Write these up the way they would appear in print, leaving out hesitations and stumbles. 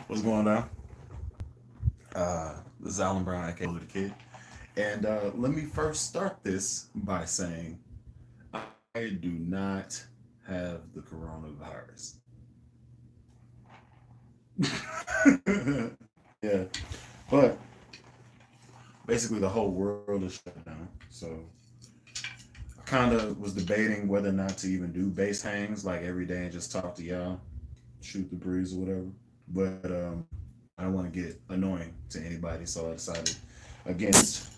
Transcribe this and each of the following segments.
What's going on? This is Alan Brown, aka the Kid. And let me first start this by saying I do not have the coronavirus. Yeah, but basically the whole world is shut down. So I kind of was debating whether or not to even do base hangs like every day and just talk to y'all, shoot the breeze or whatever. But I don't want to get annoying to anybody, so I decided against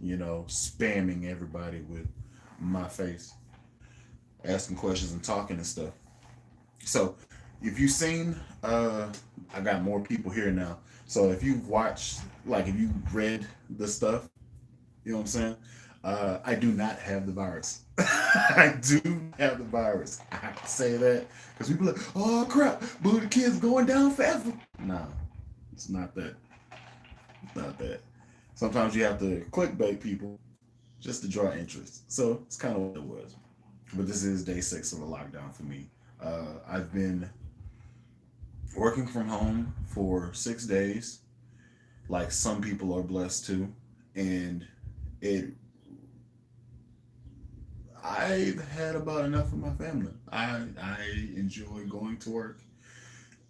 spamming everybody with my face, asking questions and talking and stuff. So if you've seen, I got more people here now. So if you've watched, like if you read the stuff, you know what I'm saying? I do not have the virus. I do have the virus. I have to say that because people are like, oh crap, blue the kids going down forever. Nah, it's not that. It's not that. Sometimes you have to clickbait people just to draw interest. So it's kind of what it was. But this is day 6 of the lockdown for me. I've been working from home for 6 days, like some people are blessed too, and it. I've had about enough of my family. I enjoy going to work,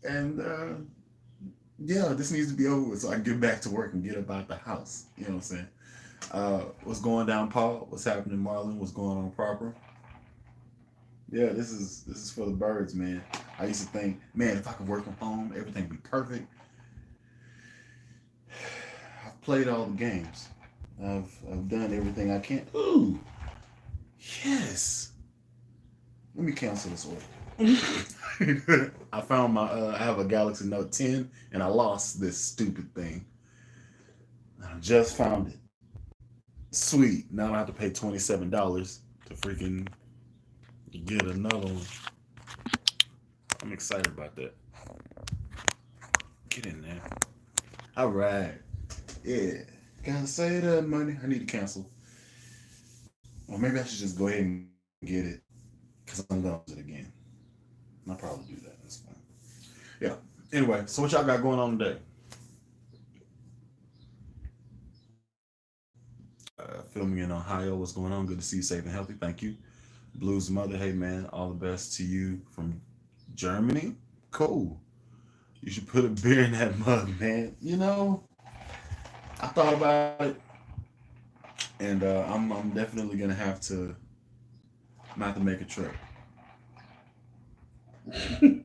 and yeah, this needs to be over with so I can get back to work and get about the house. You know what I'm saying? What's going down, Paul? What's happening, Marlon? What's going on, Proper? Yeah, this is for the birds, man. I used to think, man, if I could work from home, everything would be perfect. I've played all the games. I've done everything I can. Ooh, yes. Let me cancel this order. I found my. I have a Galaxy Note 10, and I lost this stupid thing. I just found it. Sweet. Now I don't have to pay $27 to freaking get another one. I'm excited about that. Get in there. All right. Yeah. Gotta say that money. I need to cancel. Or maybe I should just go ahead and get it because I'm gonna use it again. I'll probably do that. That's fine. Yeah. Anyway, so what y'all got going on today? Filming in Ohio. What's going on? Good to see you safe and healthy. Thank you. Blues Mother. Hey man, all the best to you from Germany. Cool. You should put a beer in that mug, man. I thought about it, and I'm definitely gonna have to. I'm gonna have to make a trip. I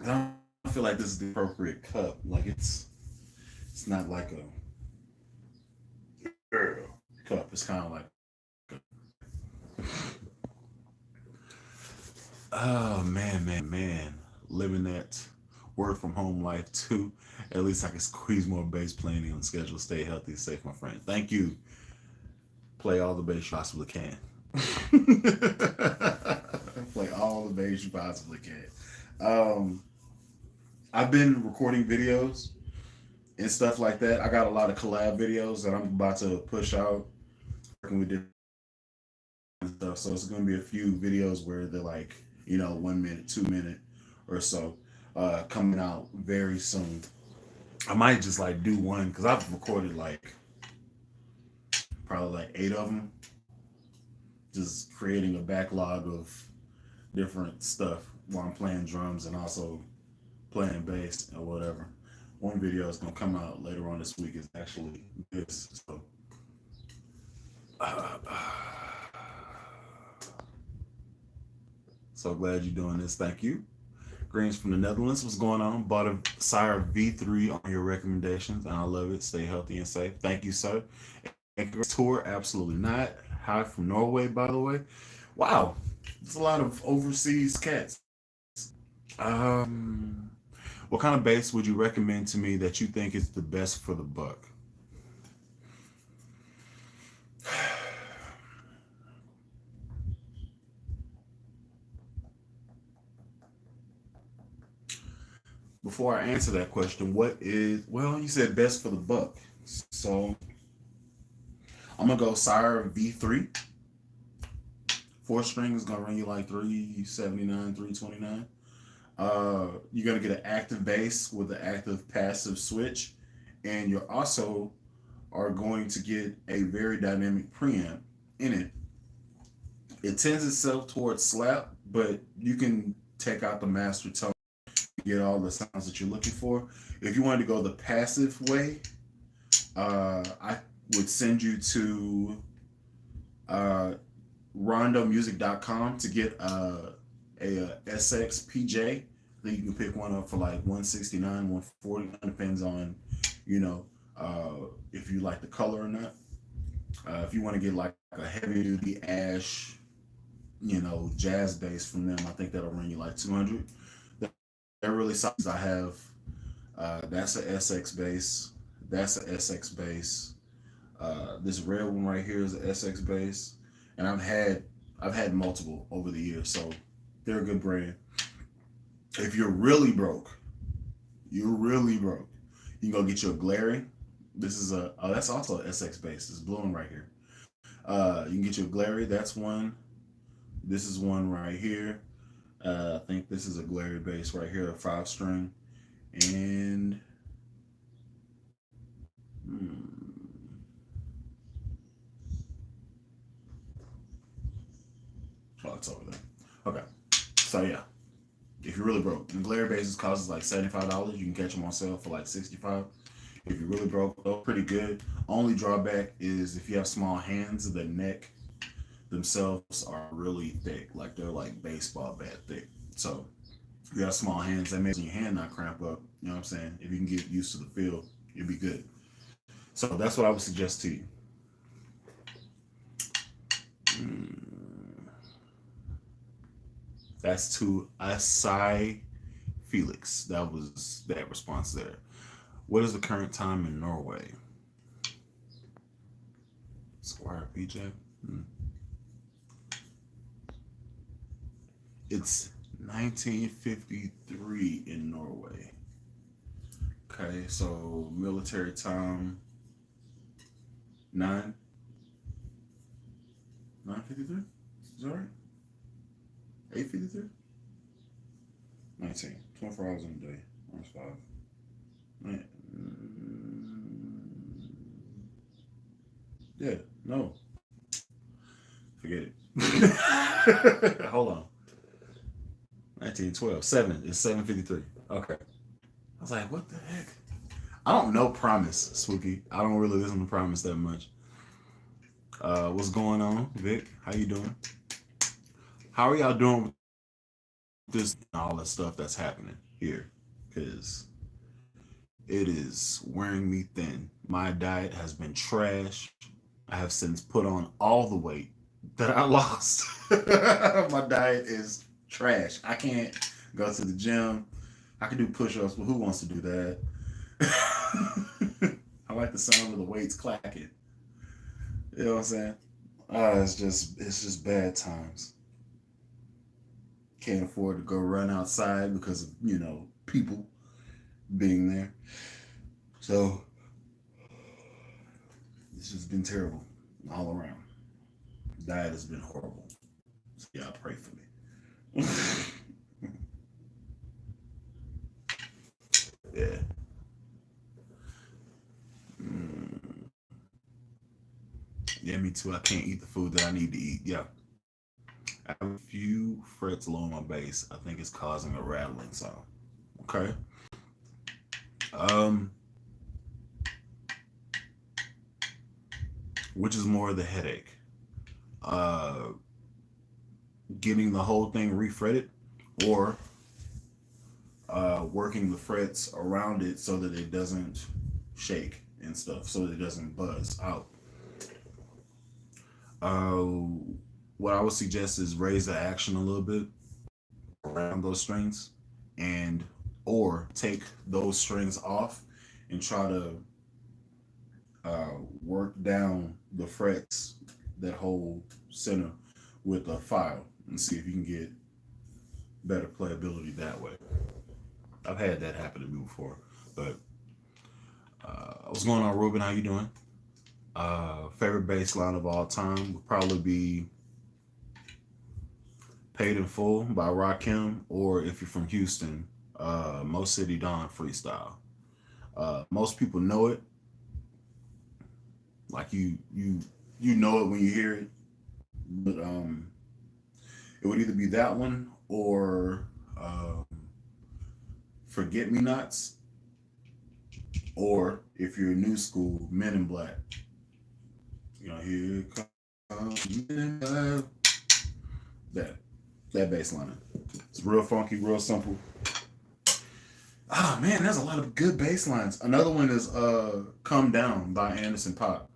don't feel like this is the appropriate cup. Like it's not like a girl cup. It's kind of like oh man, living that work from home life too. At least I can squeeze more bass playing on schedule. Stay healthy, safe, my friend. Thank you. Play all the bass you possibly can. Play all the bass you possibly can. I've been recording videos and stuff like that. I got a lot of collab videos that I'm about to push out, working with different stuff. So it's going to be a few videos where they're like, 1 minute, 2 minute or so, coming out very soon. I might just like do one because I've recorded like probably like 8 of them, just creating a backlog of different stuff while I'm playing drums and also playing bass or whatever. One video is gonna come out later on this week is actually this. Uh, so glad you're doing this. Thank you. Greens from the Netherlands. What's going on? Bought a Sire V3 on your recommendations, and I love it. Stay healthy and safe. Thank you, sir. And tour, absolutely not. Hi from Norway, by the way. Wow, there's a lot of overseas cats. Um, what kind of bass would you recommend to me that you think is the best for the buck? Before I answer that question, what is well? You said best for the buck, so I'm gonna go Sire V3. 4 string is gonna run you like 379, 329. You're gonna get an active bass with an active passive switch, and you're also are going to get a very dynamic preamp in it. It tends itself towards slap, but you can take out the master tone to get all the sounds that you're looking for. If you wanted to go the passive way, I would send you to uh, rondomusic.com to get a SX PJ. I think you can pick one up for like 169, 140. Depends on, you know, if you like the color or not. If you want to get like a heavy duty ash, you know, jazz bass from them, I think that'll run you like 200. They're really solid. I have that's a SX bass. That's a SX bass. This red one right here is a SX bass, and I've had multiple over the years, so they're a good brand. If you're really broke, you're really broke, you can go get you a glaring. This is a that's also a SX bass. This blue one right here. You can get you a glary. That's one. This is one right here. I think this is a glary bass right here, a 5-string, and oh, it's over there. Okay, so yeah, if you're really broke, the glare bases costs like $75. You can catch them on sale for like 65. If you're really broke, they're pretty good. Only drawback is if you have small hands, the neck themselves are really thick. Like they're like baseball bat thick. So if you have small hands, that makes your hand not cramp up. You know what I'm saying? If you can get used to the feel, you'll be good. So that's what I would suggest to you. That's to Asai Felix. That was that response there. What is the current time in Norway? Squire PJ. It's 1953 in Norway. Okay, so military time 9:53. Is that right? 8:53. 19. 24 hours in a day. That's 5. Man. Yeah. No. Forget it. Hold on. 1912. 7. It's 7:53. Okay. I was like, what the heck? I don't know Promise, Spooky. I don't really listen to Promise that much. What's going on, Vic? How you doing? How are y'all doing with this and all the stuff that's happening here? Because it is wearing me thin. My diet has been trash. I have since put on all the weight that I lost. My diet is trash. I can't go to the gym. I can do push-ups, but who wants to do that? I like the sound of the weights clacking. You know what I'm saying? It's just bad times. Can't afford to go run outside because of, people being there. So it's just been terrible all around. Diet has been horrible. So yeah, pray for me. Yeah. Yeah, me too. I can't eat the food that I need to eat. Yeah. I have a few frets along my base. I think it's causing a rattling sound. Okay. Um, which is more of the headache? Uh, getting the whole thing refretted, or working the frets around it so that it doesn't shake and stuff, so that it doesn't buzz out. Uh, what I would suggest is raise the action a little bit around those strings, and or take those strings off and try to work down the frets that hold center with a file and see if you can get better playability that way. I've had that happen to me before. But what's going on, Ruben? How you doing? Favorite bass line of all time would probably be Paid in Full by Rakim, or if you're from Houston, Mo City Dawn Freestyle. Most people know it. Like you know it when you hear it. But it would either be that one or um, Forget Me Nots, or if you're new school, Men in Black. You know, here comes Men in Black. That that bass line. It's real funky, real simple. Ah man, there's a lot of good bass lines. Another one is Come Down by Anderson .Paak.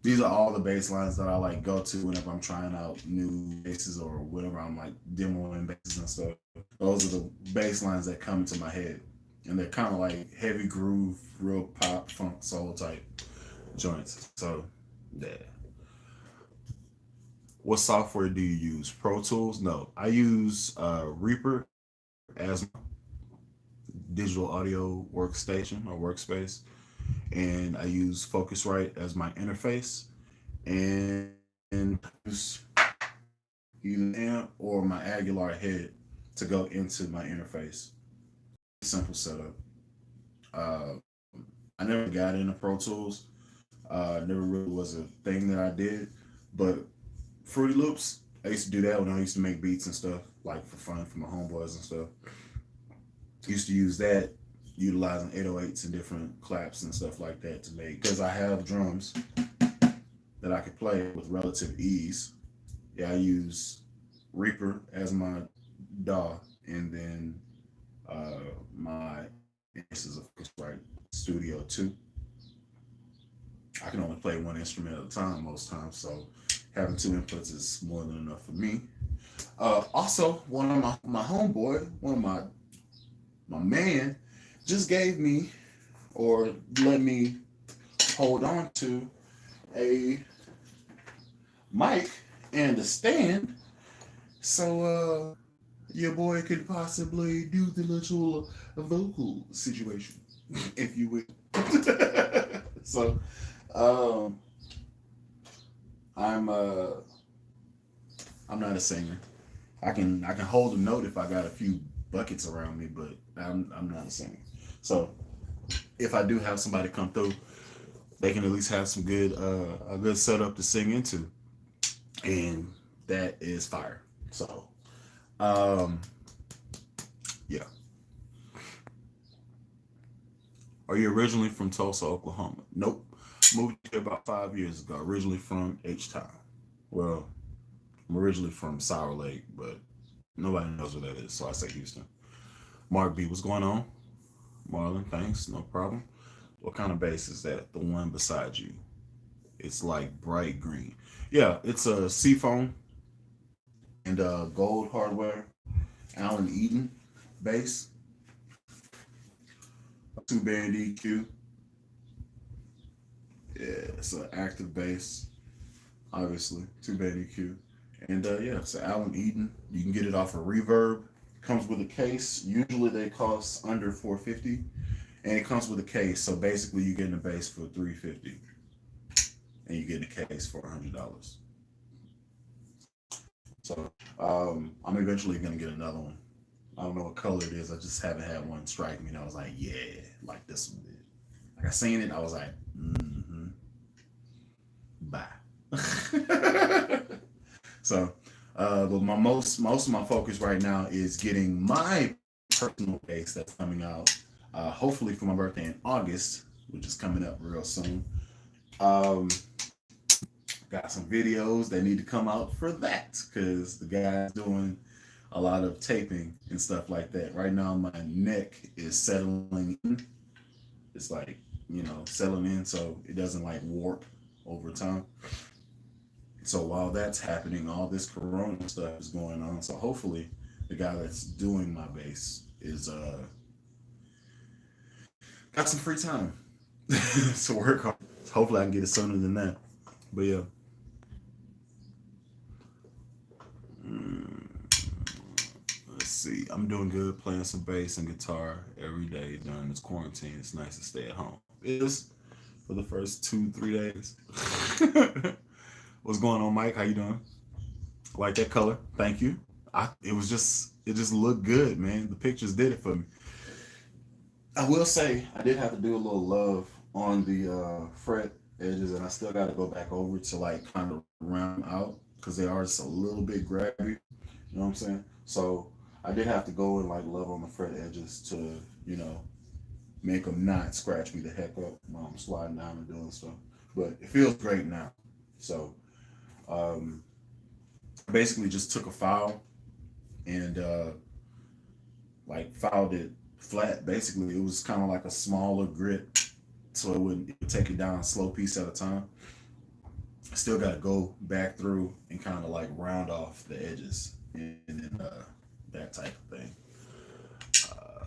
These are all the bass lines that I like go to whenever I'm trying out new basses or whenever I'm like demoing basses and stuff. Those are the bass lines that come into my head. And they're kind of like heavy groove, real pop, funk, soul type joints. So, yeah. What software do you use? Pro Tools? No. I use Reaper as my digital audio workstation or workspace. And I use Focusrite as my interface. And use either amp or my Aguilar head to go into my interface. Simple setup. Uh, I never got into Pro Tools. Never really was a thing that I did. But Fruity Loops, I used to do that when I used to make beats and stuff, like for fun for my homeboys and stuff. Used to use that, utilizing 808s and different claps and stuff like that to make, because I have drums that I could play with relative ease. Yeah, I use Reaper as my DAW, and then my this is a Focusrite Studio 2. I can only play one instrument at a time most times, so having two inputs is more than enough for me. Also, one of my homeboy, one of my man, just gave me or let me hold on to a mic and a stand, so your boy could possibly do the little vocal situation, if you will. So, um, I'm I'm not a singer. I can hold a note if I got a few buckets around me, but I'm not a singer. So if I do have somebody come through, they can at least have some good a good setup to sing into, and that is fire. So um, yeah. Are you originally from Tulsa, Oklahoma? Nope. Moved here about 5 years ago. Originally from H Town. Well, I'm originally from Sour Lake, but nobody knows where that is, so I say Houston. Mark B, what's going on? Marlon, thanks, no problem. What kind of bass is that? The one beside you. It's like bright green. Yeah, it's a Seafoam and gold hardware. Allen Eden bass. Two band EQ. Yeah, it's an active bass, obviously. Two band EQ. And yeah, it's an Allen Eden. You can get it off of Reverb. Comes with a case. Usually they cost under $450, and it comes with a case. So basically, you get a bass for $350, and you get a case for $100. So I'm eventually gonna get another one. I don't know what color it is. I just haven't had one strike me, and I was like, yeah, like this one did. Like I seen it, I was like, bye. So, but my most of my focus right now is getting my personal bass that's coming out, hopefully for my birthday in August, which is coming up real soon. Got some videos that need to come out for that, because the guy's doing a lot of taping and stuff like that. Right now, my neck is settling in. It's like, settling in so it doesn't like warp over time. So while that's happening, all this corona stuff is going on. So hopefully the guy that's doing my bass is got some free time to work on. Hopefully I can get it sooner than that. But yeah. Let's see. I'm doing good playing some bass and guitar every day during this quarantine. It's nice to stay at home. It is for the first 2-3 days. What's going on, Mike? How you doing? Like that color. Thank you. it just looked good, man. The pictures did it for me. I will say I did have to do a little love on the fret edges, and I still got to go back over to like kind of round out because they are just a little bit grabby. You know what I'm saying? So I did have to go and like love on the fret edges to, you know, make them not scratch me the heck up while I'm sliding down and doing stuff. But it feels great now. So um, basically just took a file and like filed it flat. Basically, it was kind of like a smaller grit, so it would take it down a slow piece at a time. I still got to go back through and kind of like round off the edges and that type of thing. Uh,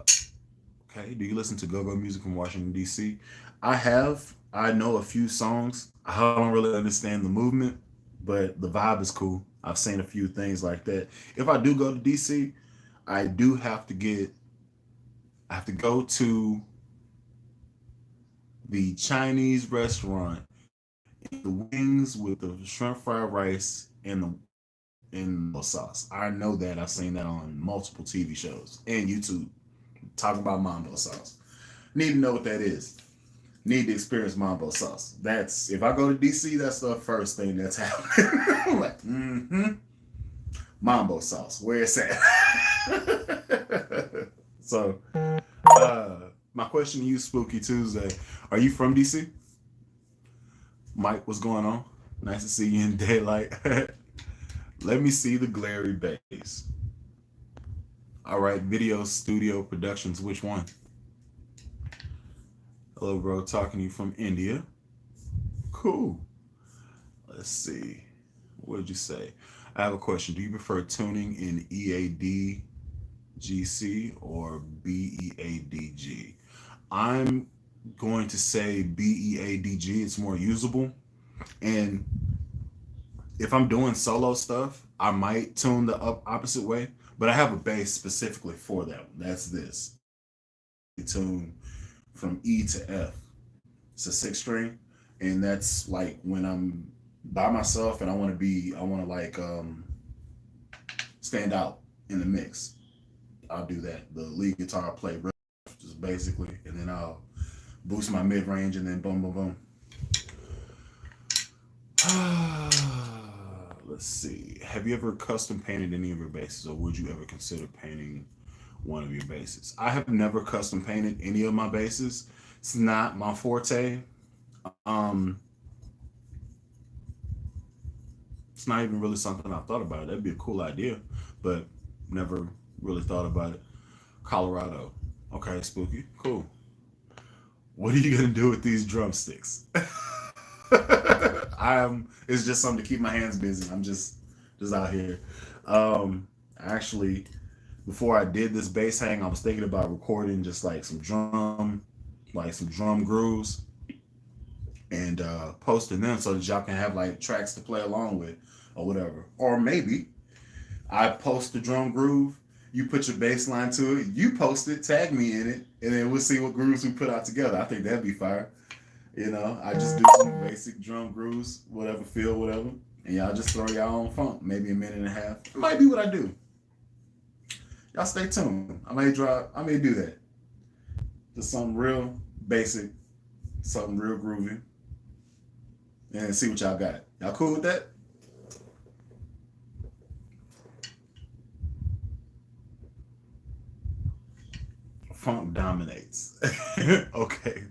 okay, do you listen to go-go music from Washington D.C.? I have. I know a few songs. I don't really understand the movement, but the vibe is cool. I've seen a few things like that. If I do go to DC, I do have to get I have to go to the Chinese restaurant, the wings with the shrimp fried rice and the sauce. I know that. I've seen that on multiple TV shows and YouTube. Talk about mambo sauce. Need to know what that is. Need to experience mambo sauce. That's if I go to DC, that's the first thing that's happening. I'm like, mambo sauce. Where it's at. So, my question to you, Spooky Tuesday: are you from DC? Mike, what's going on? Nice to see you in daylight. Let me see the glary base. All right, Video Studio Productions. Which one? Hello, bro. Talking to you from India. Cool. Let's see. What did you say? I have a question. Do you prefer tuning in EADGC or BEADG? I'm going to say BEADG. It's more usable. And if I'm doing solo stuff, I might tune the opposite way. But I have a bass specifically for that one. That's this. Tune from E to F. It's a 6 string, and that's like when I'm by myself and I want to like stand out in the mix. I'll do that. The lead guitar I play just basically, and then I'll boost my mid range, and then boom, boom, boom. Let's see. Have you ever custom painted any of your basses, or would you ever consider painting one of your basses? I have never custom painted any of my basses. It's not my forte. Um, it's not even really something I thought about. That'd be a cool idea, but never really thought about it. Colorado. Okay, Spooky. Cool. What are you gonna do with these drumsticks? It's just something to keep my hands busy. I'm just out here. Actually, before I did this bass hang, I was thinking about recording just like some drum grooves, and posting them so that y'all can have like tracks to play along with or whatever. Or maybe I post the drum groove, you put your bass line to it, you post it, tag me in it, and then we'll see what grooves we put out together. I think that'd be fire. You know, I just do some basic drum grooves, whatever feel, whatever, and y'all just throw y'all own funk, maybe a minute and a half. It might be what I do. Y'all stay tuned. I may do that. Just something real basic, something real groovy, and see what y'all got. Y'all cool with that? Funk dominates. Okay,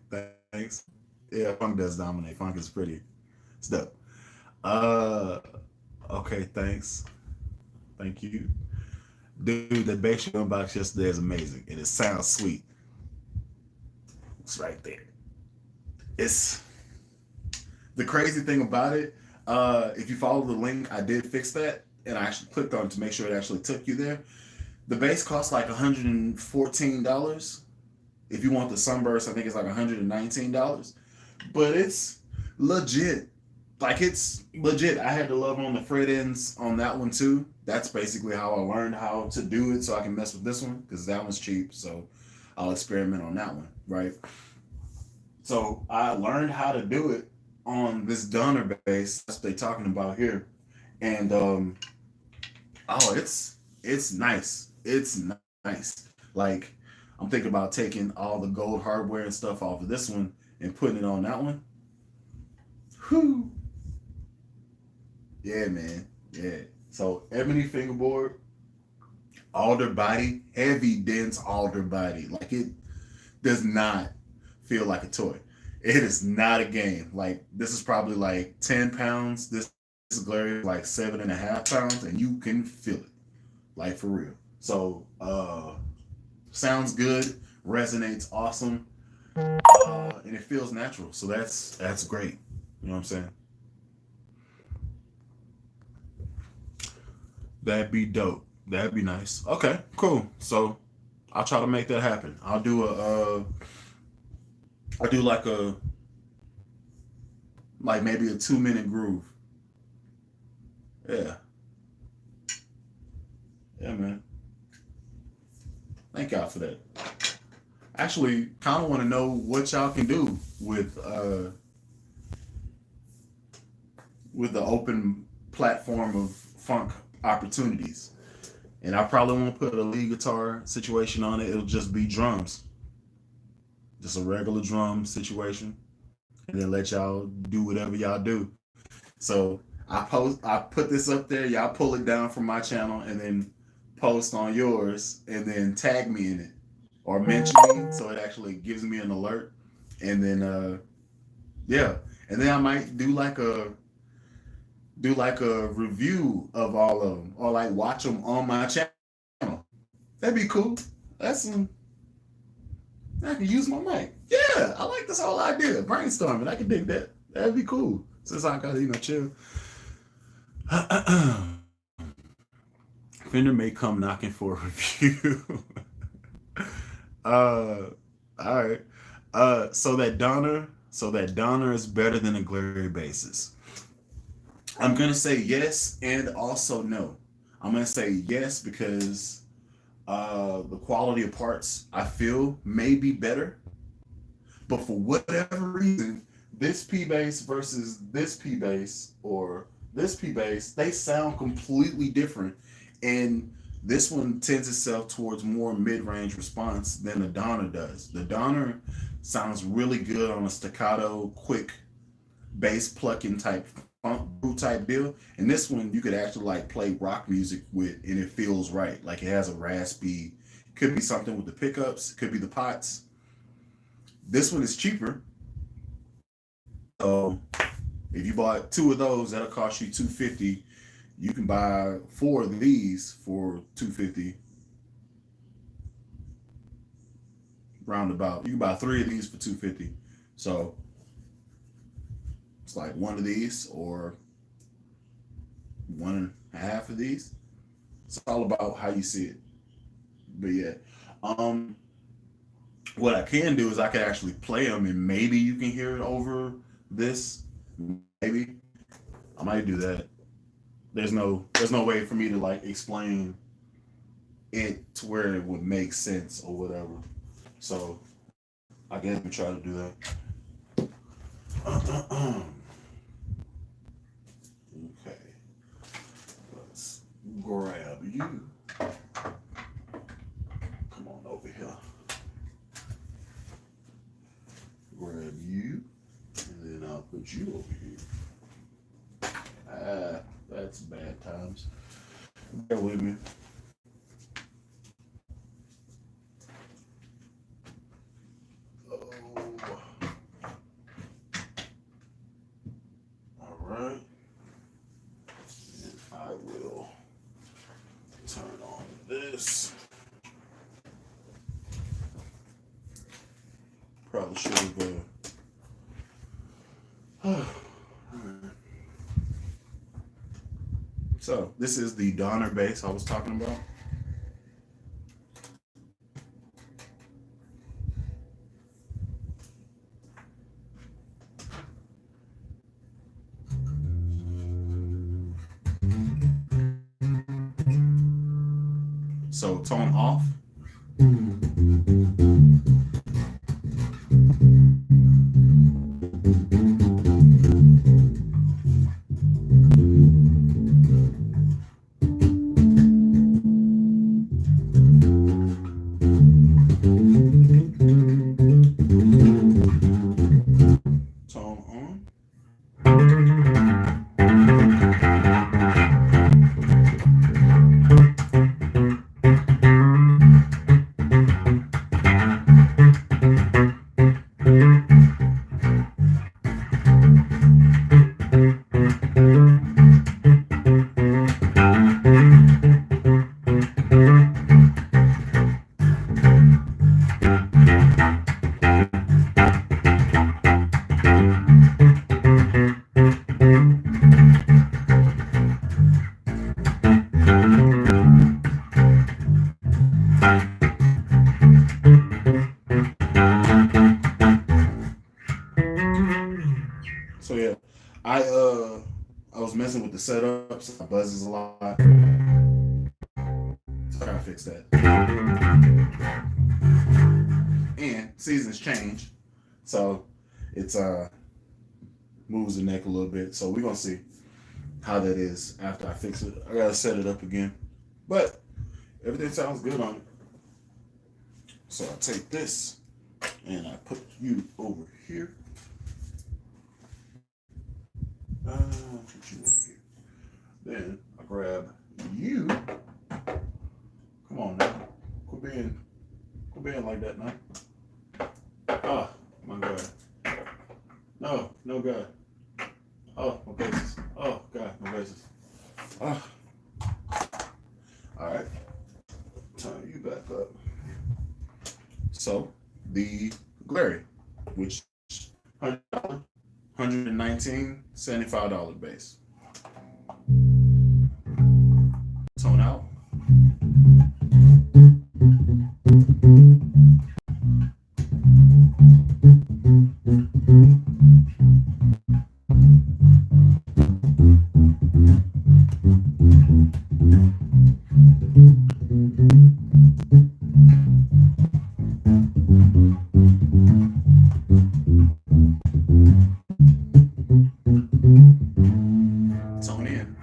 thanks. Yeah, funk does dominate. Funk is pretty stuff. Uh, okay, thanks. Thank you. Dude, the bass you unboxed yesterday is amazing, and it sounds sweet. It's right there. It's the crazy thing about it. If you follow the link, I did fix that, and I actually clicked on it to make sure it actually took you there. The bass costs like $114. If you want the Sunburst, I think it's like $119. But it's legit. Like, it's legit. I had to love on the fret ends on that one too. That's basically how I learned how to do it, so I can mess with this one, because that one's cheap. So I'll experiment on that one, right? So I learned how to do it on this Donner bass that's what they're talking about here. And oh, it's It's nice. It's nice. Like, I'm thinking about taking all the gold hardware and stuff off of this one and putting it on that one. Whew. Yeah, man. Yeah. So ebony fingerboard, alder body, heavy dense alder body. Like, it does not feel like a toy. It is not a game. Like, this is probably like 10 pounds. This glare is like 7.5 pounds, and you can feel it. Like, for real. So sounds good, resonates awesome, and it feels natural. So that's great. You know what I'm saying? That'd be dope. That'd be nice. Okay, cool. So I'll try to make that happen. I'll do like maybe a 2 minute groove. Yeah. Yeah, man. Thank y'all for that. Actually, kind of want to know what y'all can do with the open platform of funk opportunities. And I probably won't put a lead guitar situation on it. It'll just be drums, just a regular drum situation, and then let y'all do whatever y'all do. So I put this up there. Y'all pull it down from my channel and then post on yours, and then tag me in it or mention me so it actually gives me an alert. And then yeah, and then I might do like a review of all of them, or like watch them on my channel. That'd be cool. That's some. I can use my mic. Yeah, I like this whole idea. Brainstorming. I can dig that. That'd be cool. Since I gotta, chill. Fender may come knocking for a review. All right. So that Donner is better than a glary basis. I'm gonna say yes and also no. I'm gonna say yes because the quality of parts I feel may be better, but for whatever reason, this P bass versus this P bass or this P bass, they sound completely different, and this one tends itself towards more mid-range response than the Donner does. The Donner sounds really good on a staccato, quick bass plucking type funk type deal, and this one you could actually like play rock music with, and it feels right. Like, it has a raspy. Could be something with the pickups. Could be the pots. This one is cheaper. So if you bought 2 of those, that'll cost you $250. You can buy 4 of these for $250. Roundabout. You can buy 3 of these for $250. So it's like 1 of these or 1.5 of these. It's all about how you see it. But yeah, what I can do is I can actually play them, and maybe you can hear it over this. Maybe I might do that. There's no way for me to like explain it to where it would make sense or whatever. So I guess we try to do that. Okay, let's grab you. Come on over here. Grab you, and then I'll put you over here. That's bad times. Bear with me. Oh. All right. And I will turn on this. Probably should have. So this is the Donner bass I was talking about. So tone off. So yeah, I I was messing with the setup, so it buzzes a lot. So I gotta fix that. And seasons change, so it's moves the neck a little bit. So we're gonna see how that is after I fix it. I gotta set it up again, but everything sounds good on it. So I take this and I put you over here. Put you over here. Then I grab you. Come on now, quit being like that now. Oh my God. No, no God. Oh my gracious. Oh God, my gracious. Oh. All right. Turn you back up. So the Glary, which $100, $119, $75 base. Tone out. Tone in.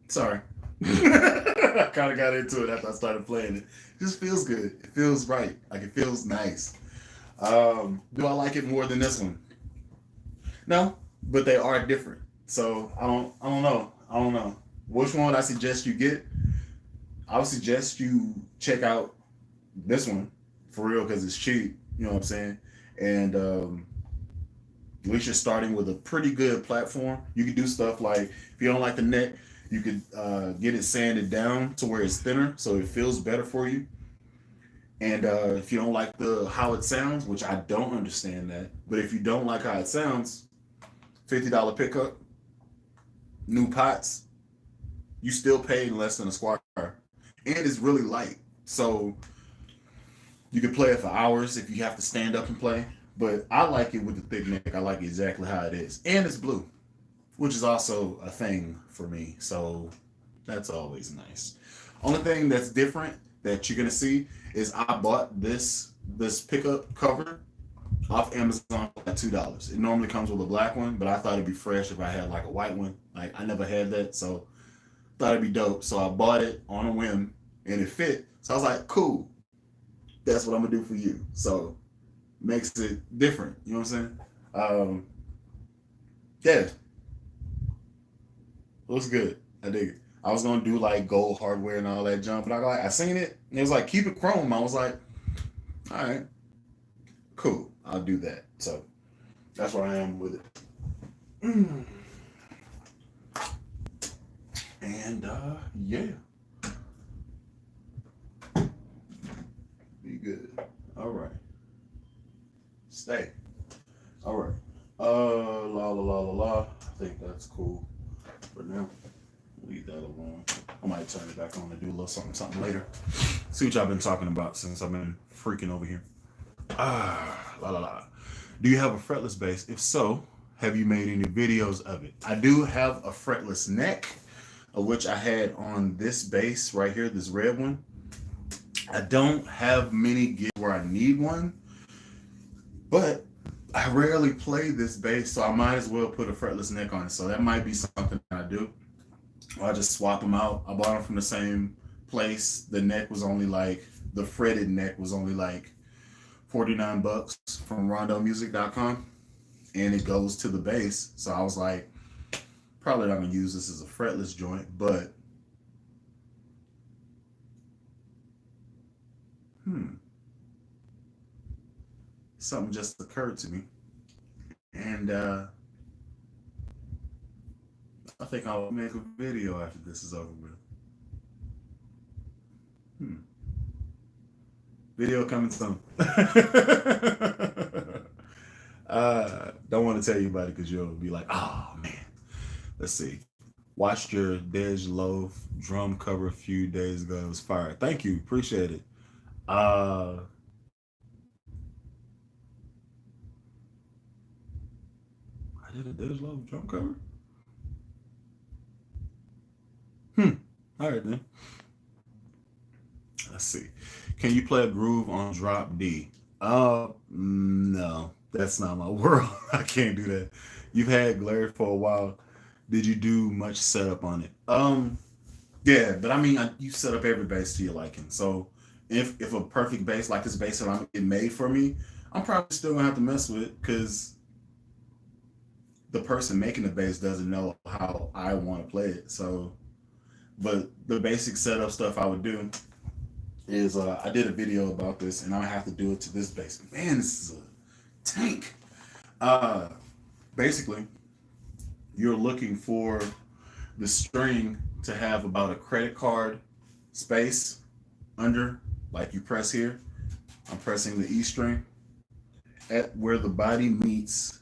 Sorry. I kind of got into it after I started playing it. It just feels good. It feels right. Like it feels nice. Do I like it more than this one? No, but they are different. So I don't know. I don't know. Which one I suggest you get? I would suggest you check out this one for real because it's cheap. You know what I'm saying? And at least you're starting with a pretty good platform. You can do stuff like if you don't like the neck, you could get it sanded down to where it's thinner, so it feels better for you. And if you don't like the how it sounds, which I don't understand that, but if you don't like how it sounds, $50 pickup, new pots, you still paid less than a squad car, and it's really light, so you can play it for hours if you have to stand up and play. But I like it with the thick neck. I like exactly how it is, and it's blue, which is also a thing for me. So that's always nice. Only thing that's different that you're gonna see is I bought this pickup cover off Amazon for like $2. It normally comes with a black one, but I thought it'd be fresh if I had like a white one. Like I never had that, so thought it'd be dope. So I bought it on a whim and it fit. So I was like, cool. That's what I'm gonna do for you. So makes it different. You know what I'm saying? Yeah. Looks good. I dig it. I was gonna do like gold hardware and all that junk, but I seen it and it was like keep it chrome. I was like, all right, cool. I'll do that. So that's where I am with it. And yeah, be good. All right, stay. All right. La la la la la. I think that's cool for now. Leave that alone. I might turn it back on and do a little something later. See what y'all been talking about since I've been freaking over here. La la la. Do you have a fretless bass? If so, have you made any videos of it? I do have a fretless neck, of which I had on this bass right here, this red one. I don't have many gigs where I need one, but I rarely play this bass, so I might as well put a fretless neck on it. So that might be something I do. Or I just swap them out. I bought them from the same place. The neck was only like, the fretted neck was only like $49 from rondomusic.com, and it goes to the bass. So I was like, probably not gonna use this as a fretless joint, but something just occurred to me, and I think I'll make a video after this is over with. Video coming soon. Don't want to tell you about it because you'll be like, oh man. Let's see. Watched your Dej Loaf drum cover a few days ago. It was fire. Thank you. Appreciate it. I did a Dej Loaf drum cover? All right then. Let's see. Can you play a groove on drop D? No. That's not my world. I can't do that. You've had Glare for a while. Did you do much setup on it? Yeah, but I mean, you set up every bass to your liking. So if a perfect bass like this bass that I'm getting made for me, I'm probably still gonna have to mess with it because the person making the bass doesn't know how I want to play it. So, but the basic setup stuff I would do is I did a video about this, and I have to do it to this bass. Man, this is a tank. Basically, you're looking for the string to have about a credit card space under, like you press here. I'm pressing the E string at where the body meets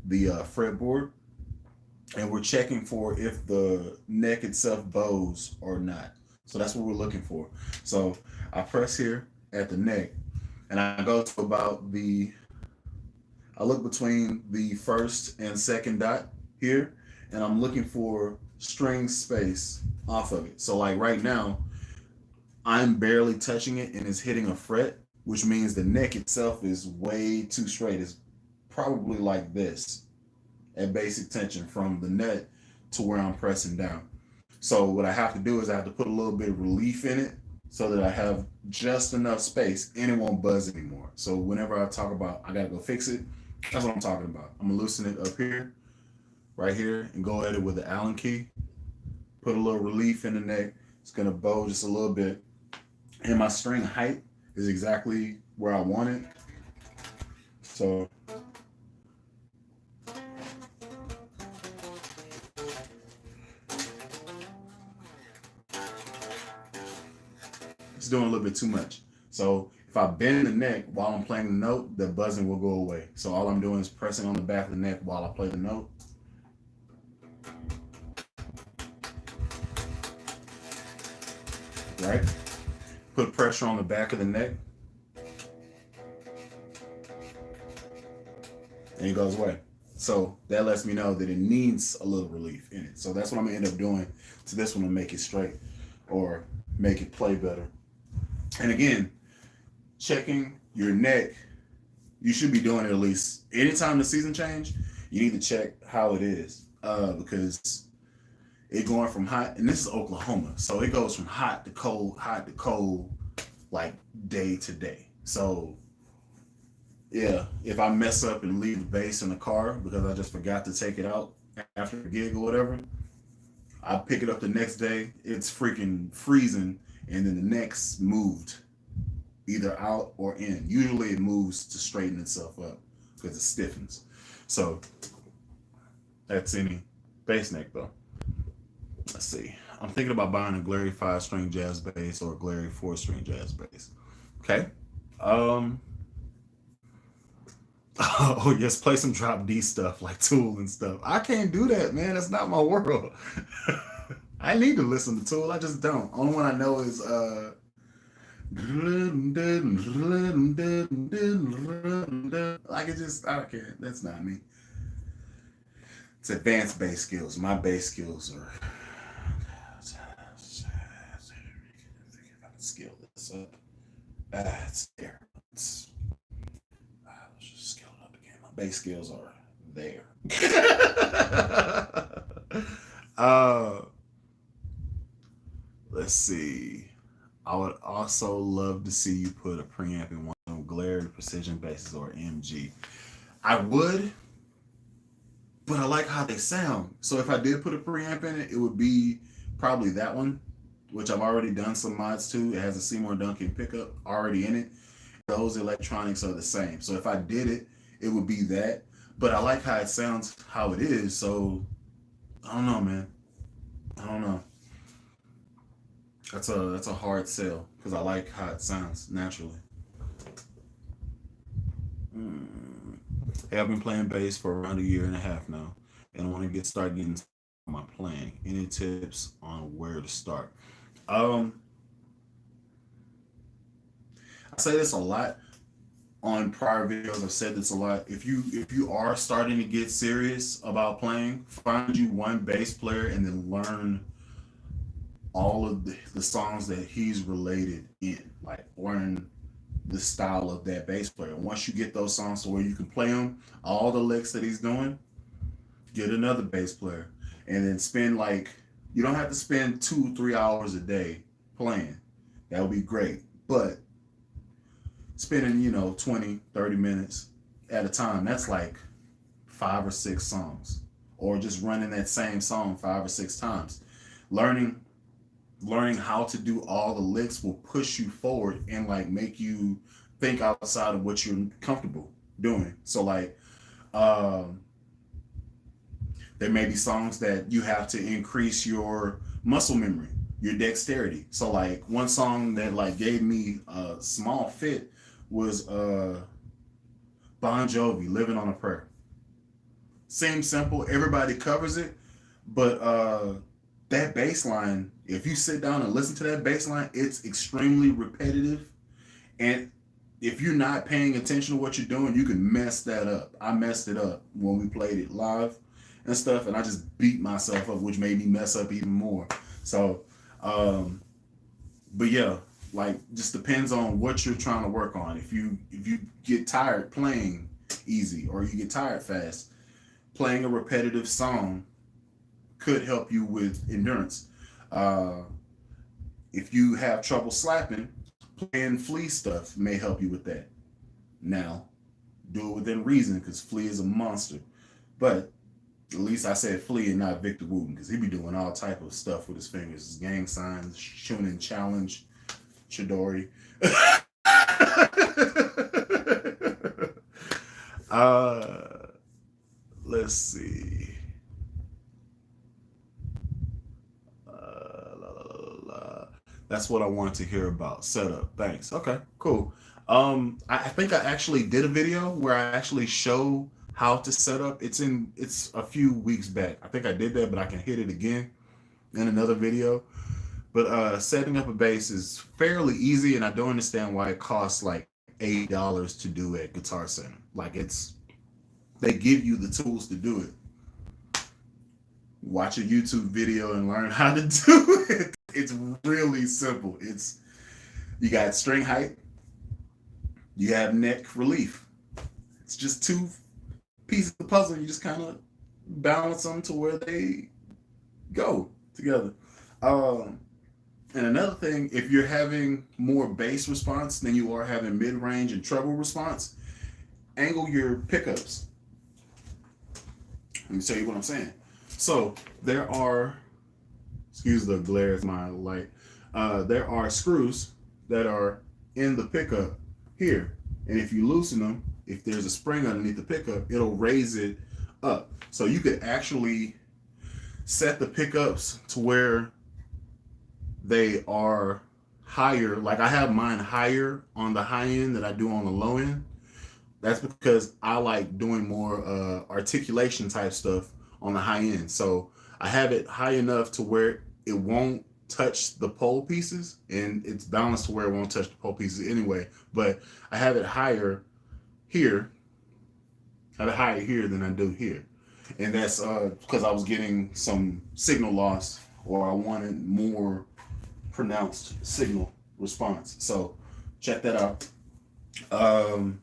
the fretboard, and we're checking for if the neck itself bows or not. So that's what we're looking for. So I press here at the neck, and I go to about I look between the first and second dot here, and I'm looking for string space off of it. So like right now, I'm barely touching it and it's hitting a fret, which means the neck itself is way too straight. It's probably like this at basic tension from the net to where I'm pressing down. So what I have to do is I have to put a little bit of relief in it so that I have just enough space and it won't buzz anymore. So whenever I talk about I gotta go fix it, that's what I'm talking about. I'm gonna loosen it up here, right here, and go at it with the Allen key. Put a little relief in the neck. It's gonna bow just a little bit. And my string height is exactly where I want it. So it's doing a little bit too much. So if I bend the neck while I'm playing the note, the buzzing will go away. So all I'm doing is pressing on the back of the neck while I play the note. Right? Put pressure on the back of the neck. And it goes away. So that lets me know that it needs a little relief in it. So that's what I'm gonna end up doing to this one to make it straight or make it play better. And again, checking your neck, you should be doing it at least anytime the season change. You need to check how it is because it going from hot, and this is Oklahoma, so it goes from hot to cold, like day to day. So yeah, if I mess up and leave the bass in the car because I just forgot to take it out after a gig or whatever, I pick it up the next day, it's freaking freezing, and then the neck's moved either out or in. Usually it moves to straighten itself up because it stiffens. So that's any bass neck though. Let's see. I'm thinking about buying a Glary 5-string jazz bass or a Glary 4-string jazz bass. Okay. Oh yes, play some drop D stuff like Tool and stuff. I can't do that, man. That's not my world. I need to listen to Tool. I just don't. Only one I know is like it just I can't. That's not me. It's advanced bass skills. My bass skills are skill this up. It's there. Let's just scale it up again. My bass skills are there. uh, let's see. I would also love to see you put a preamp in one of them Glare Precision basses or MG. I would, but I like how they sound. So if I did put a preamp in it, it would be probably that one, which I've already done some mods to. It has a Seymour Duncan pickup already in it. Those electronics are the same. So if I did it, it would be that. But I like how it sounds, how it is. So I don't know, man. I don't know. That's a hard sell because I like how it sounds naturally. Hey, I've been playing bass for around a year and a half now, and I want to start getting my playing. Any tips on where to start? Um, I say this a lot on prior videos. I've said this a lot. If you are starting to get serious about playing, find you one bass player and then learn all of the songs that he's related in. Like learn the style of that bass player. Once you get those songs to where you can play them, all the licks that he's doing, get another bass player, and then spend like you don't have to spend 2-3 hours a day playing. That would be great, but spending 20-30 minutes at a time, that's like 5 or 6 songs, or just running that same song 5 or 6 times. Learning learning how to do all the licks will push you forward and like make you think outside of what you're comfortable doing. So like um there may be songs that you have to increase your muscle memory, your dexterity. So like one song that like gave me a small fit was Bon Jovi, Living on a Prayer. Seems simple, everybody covers it, but that bass line, if you sit down and listen to that bass line, it's extremely repetitive. And if you're not paying attention to what you're doing, you can mess that up. I messed it up when we played it live and stuff, and I just beat myself up, which made me mess up even more. So, but yeah, like just depends on what you're trying to work on. If you get tired playing easy or you get tired fast, playing a repetitive song could help you with endurance. Uh, if you have trouble slapping, playing Flea stuff may help you with that. Now, do it within reason because Flea is a monster. But at least I said Flea and not Victor Wooten because he be doing all type of stuff with his fingers. Gang signs, Shunin challenge, Chidori. uh, let's see. That's what I wanted to hear about. Setup. Thanks. Okay, cool. I think I actually did a video where I actually show how to set up. It's a few weeks back. I think I did that, but I can hit it again in another video. But setting up a bass is fairly easy, and I don't understand why it costs like $8 to do at Guitar Center. Like they give you the tools to do it. Watch a YouTube video and learn how to do it. It's really simple. You got string height, you have neck relief. It's just two pieces of the puzzle. You just kind of balance them to where they go together. And another thing, if you're having more bass response than you are having mid-range and treble response, angle your pickups. Let me tell you what I'm saying. So there are, excuse the glare, it's my light. There are screws that are in the pickup here. And if you loosen them, if there's a spring underneath the pickup, it'll raise it up. So you could actually set the pickups to where they are higher. Like I have mine higher on the high end than I do on the low end. That's because I like doing more articulation type stuff on the high end. So I have it high enough to where it won't touch the pole pieces, and it's balanced to where it won't touch the pole pieces anyway. But I have it higher here. I have it higher here than I do here. And that's because I was getting some signal loss, or I wanted more pronounced signal response. So check that out. Um,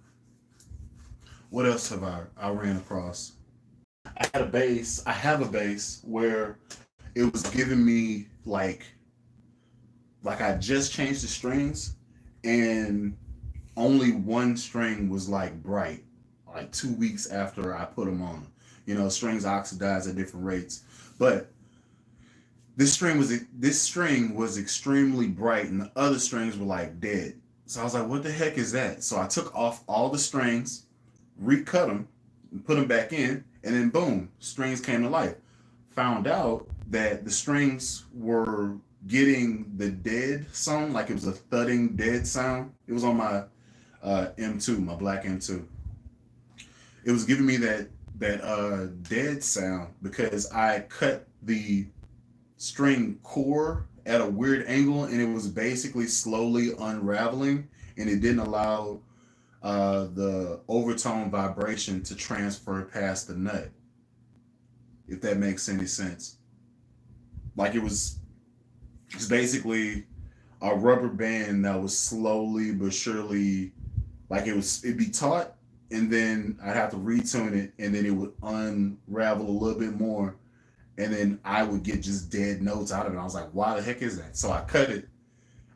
what else have I ran across? I have a bass where it was giving me like I just changed the strings and only one string was like bright, like 2 weeks after I put them on. You know, strings oxidize at different rates, but this string was extremely bright, and the other strings were like dead. So I was like, "What the heck is that?" So I took off all the strings, recut them, and put them back in, and then boom, strings came to life. Found out that the strings were getting the dead sound, like it was a thudding dead sound. It was on my M2, my black M2. It was giving me that dead sound because I cut the string core at a weird angle and it was basically slowly unraveling and it didn't allow the overtone vibration to transfer past the nut, if that makes any sense. Like it's basically a rubber band that was slowly but surely, like it'd be taut and then I'd have to retune it and then it would unravel a little bit more and then I would get just dead notes out of it. I was like, why the heck is that? So I cut it.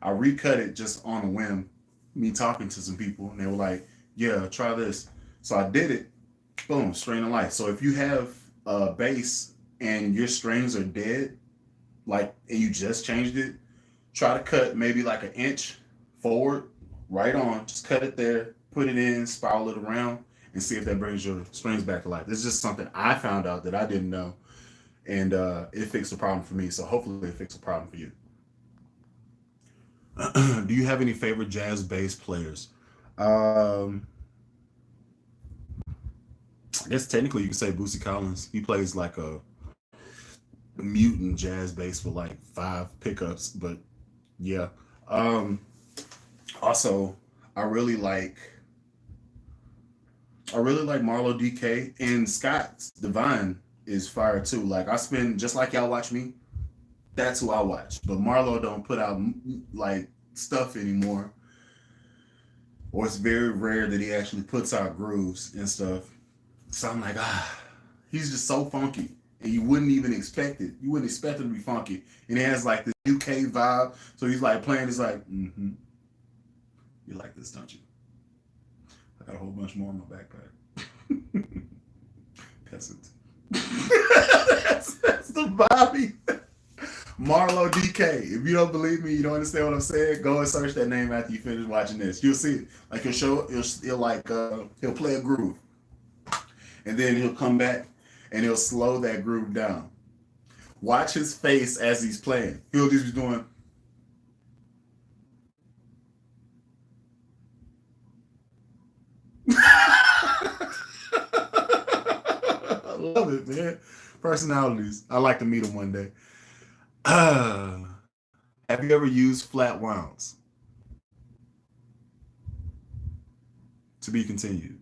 I recut it just on a whim, me talking to some people, and they were like, yeah, try this. So I did it. Boom, string of life. So if you have a bass and your strings are dead, like, and you just changed it, try to cut maybe like an inch forward, right on. Just cut it there, put it in, spiral it around, and see if that brings your strings back to life. This is just something I found out that I didn't know, and it fixed the problem for me. So hopefully it fixed the problem for you. Do you have any favorite jazz bass players? Um, I guess technically you could say Bootsy Collins. He plays like a mutant jazz bass with like five pickups, but yeah. Um, Also, I really like I really like Marlo DK and Scott Divine is fire too. Like I spend just like y'all watch me. That's who I watch. But Marlo don't put out like stuff anymore, or it's very rare that he actually puts out grooves and stuff. So I'm like, he's just so funky, and you wouldn't even expect it. You wouldn't expect him to be funky, and he has like this UK vibe. So he's like playing. He's like, you like this, don't you? I got a whole bunch more in my backpack. Peasant. that's the Bobby. Marlo DK. If you don't believe me, you don't understand what I'm saying, go and search that name after you finish watching this. You'll see it. Like he'll play a groove. And then he'll come back and he'll slow that groove down. Watch his face as he's playing. He'll just be doing I love it, man. Personalities. I like to meet him one day. Uh, have you ever used flat wounds? To be continued.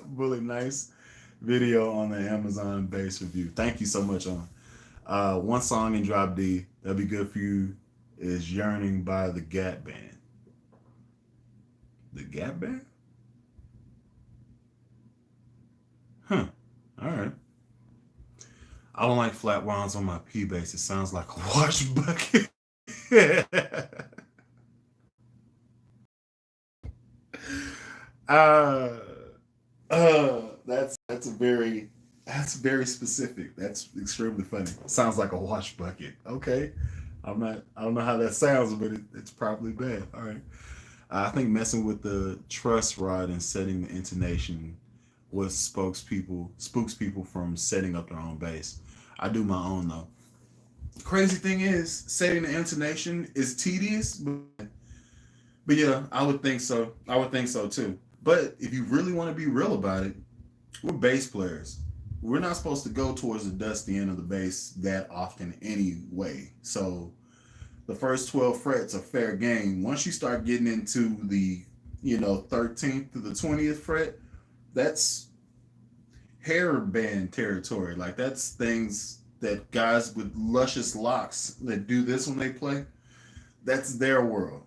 Really nice video on the Amazon bass review. Thank you so much on. One song in Drop D that'll be good for you is Yearning by the Gap Band. The Gap Band? Huh. All right. I don't like flat wounds on my P bass. It sounds like a wash bucket. uh, that's very specific. That's extremely funny. Sounds like a wash bucket. Okay. I don't know how that sounds, but it's probably bad. All right. I think messing with the truss rod and setting the intonation what spooks people from setting up their own bass. I do my own though. Crazy thing is, setting the intonation is tedious, but yeah, I would think so. I would think so too. But if you really want to be real about it, we're bass players. We're not supposed to go towards the dusty end of the bass that often anyway. So the first 12 frets are fair game. Once you start getting into the 13th to the 20th fret, that's hair band territory. Like that's things that guys with luscious locks that do this when they play. That's their world.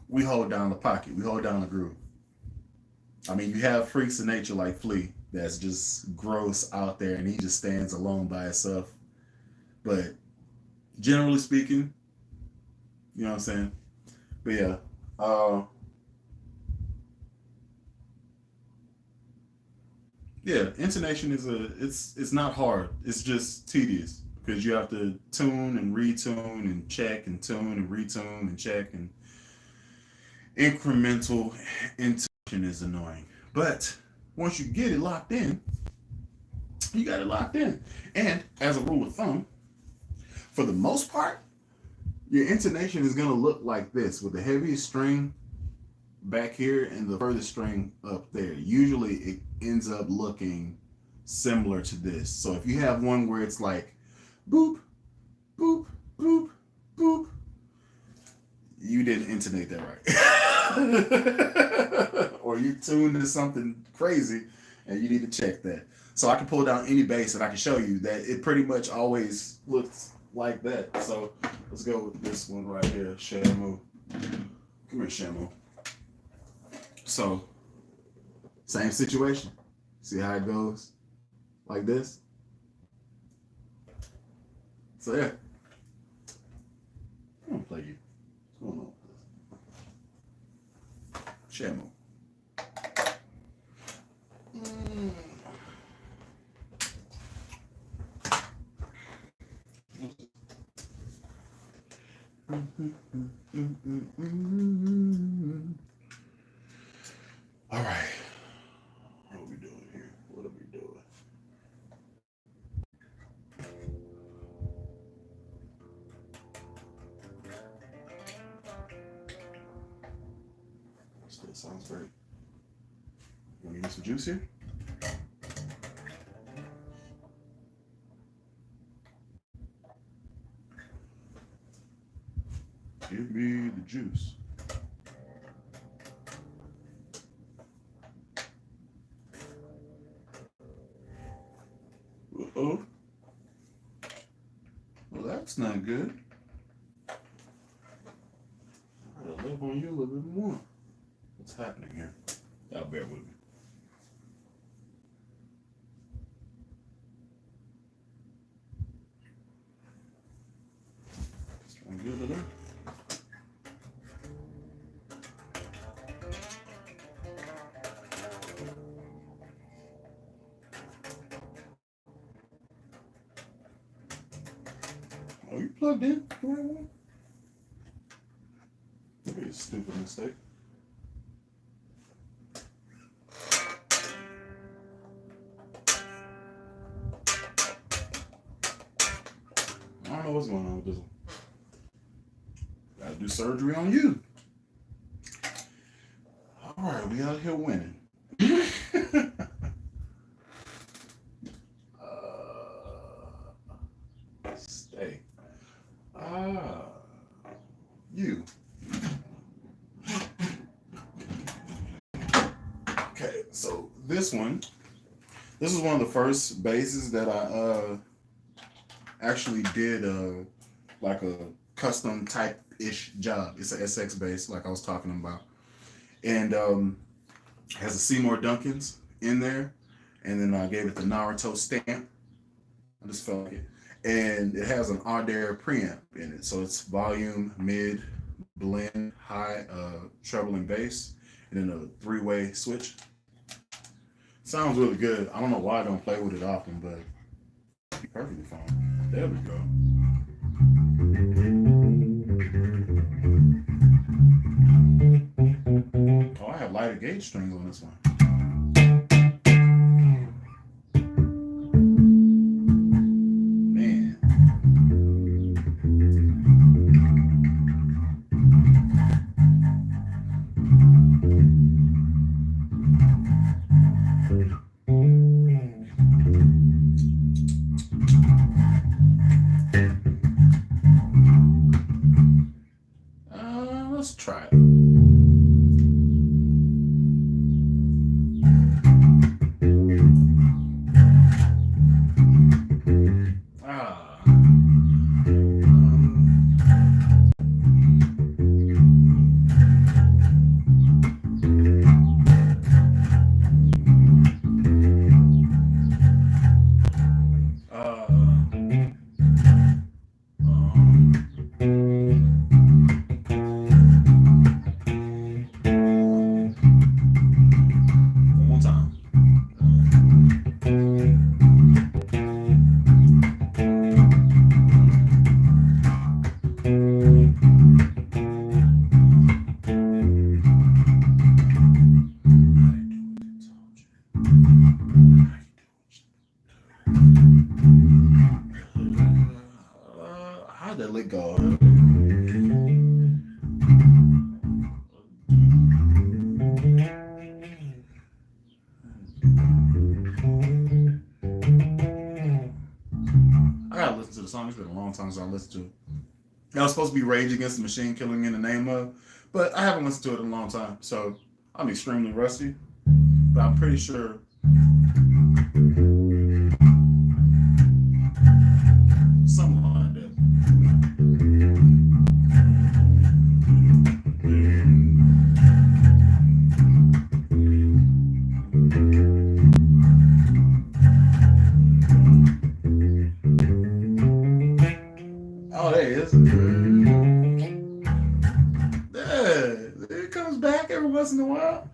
we hold down the pocket, we hold down the groove. I mean, you have freaks of nature like Flea that's just gross out there and he just stands alone by himself. But generally speaking, you know what I'm saying? But yeah. Yeah, intonation is it's not hard. It's just tedious because you have to tune and retune and check and tune and retune and check, and incremental intonation is annoying. But once you get it locked in, you got it locked in. And as a rule of thumb, for the most part, your intonation is going to look like this with the heaviest string back here and the furthest string up there. Usually it ends up looking similar to this. So if you have one where it's like boop, boop, boop, boop, you didn't intonate that right. Or you tuned to something crazy and you need to check that. So I can pull down any bass and I can show you that it pretty much always looks like that. So let's go with this one right here, Shamu. Come here, Shamu. So, same situation. See how it goes? Like this? So yeah. I'm gonna play you. What's going on with this? Shamu. All right. What are we doing here? What are we doing? Still sounds great. You want to get some juice here? Give me the juice. Uh-oh. Well, that's not good. I gotta love on you a little bit more. What's happening here? Y'all bear with me. Sound good enough? Oh, you plugged in? The right one? Maybe a stupid mistake. I don't know what's going on with this one. Gotta do surgery on you. All right, we out here winning. Stay. You. Okay, so this is one of the first basses that I actually did like a custom type-ish job. It's an SX bass, like I was talking about. And has a Seymour Duncan's in there. And then I gave it the Naruto stamp. I just felt like it. And it has an Adair preamp in it. So it's volume, mid, blend, high, treble, and bass. And then a three-way switch. Sounds really good. I don't know why I don't play with it often, but it'd be perfectly fine. There we go. Oh, I have lighter gauge strings on this one. Let's try it. long time since I listened to it. That was supposed to be Rage Against the Machine, Killing in the Name of, but I haven't listened to it in a long time, so I'm extremely rusty. But I'm pretty sure something like that. Oh, there it is. Yeah, it comes back every once in a while.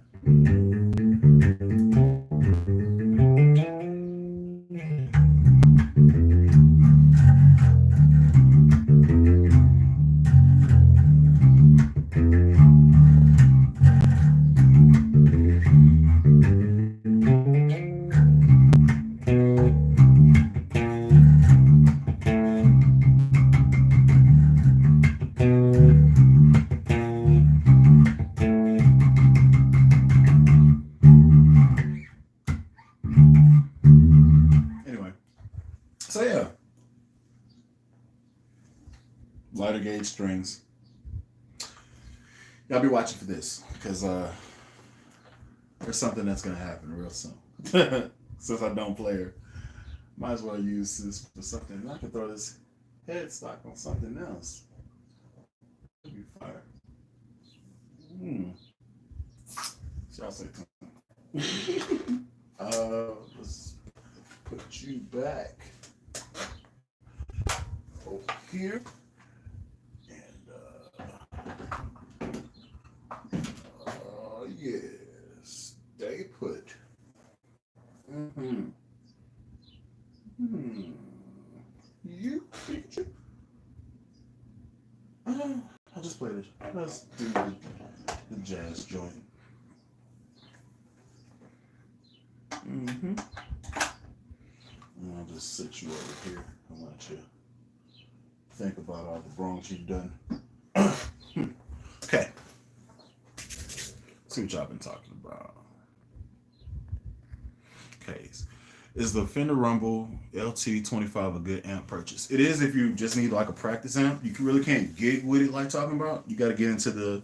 Anyway, so yeah, lighter gauge strings. Y'all be watching for this because there's something that's gonna happen real soon. Since I don't play her, might as well use this for something. I can throw this headstock on something else. It'd be fire. Shall I say something? Let's put you back over here. Yes, stay put. You picture? I'll just play this. Let's do the jazz joint. And I'll just sit you over here and let you think about all the wrongs you've done. Okay. See what y'all been talking about. Okay. Is the Fender Rumble LT25 a good amp purchase? It is if you just need like a practice amp. You really can't gig with it like talking about. You got to get into the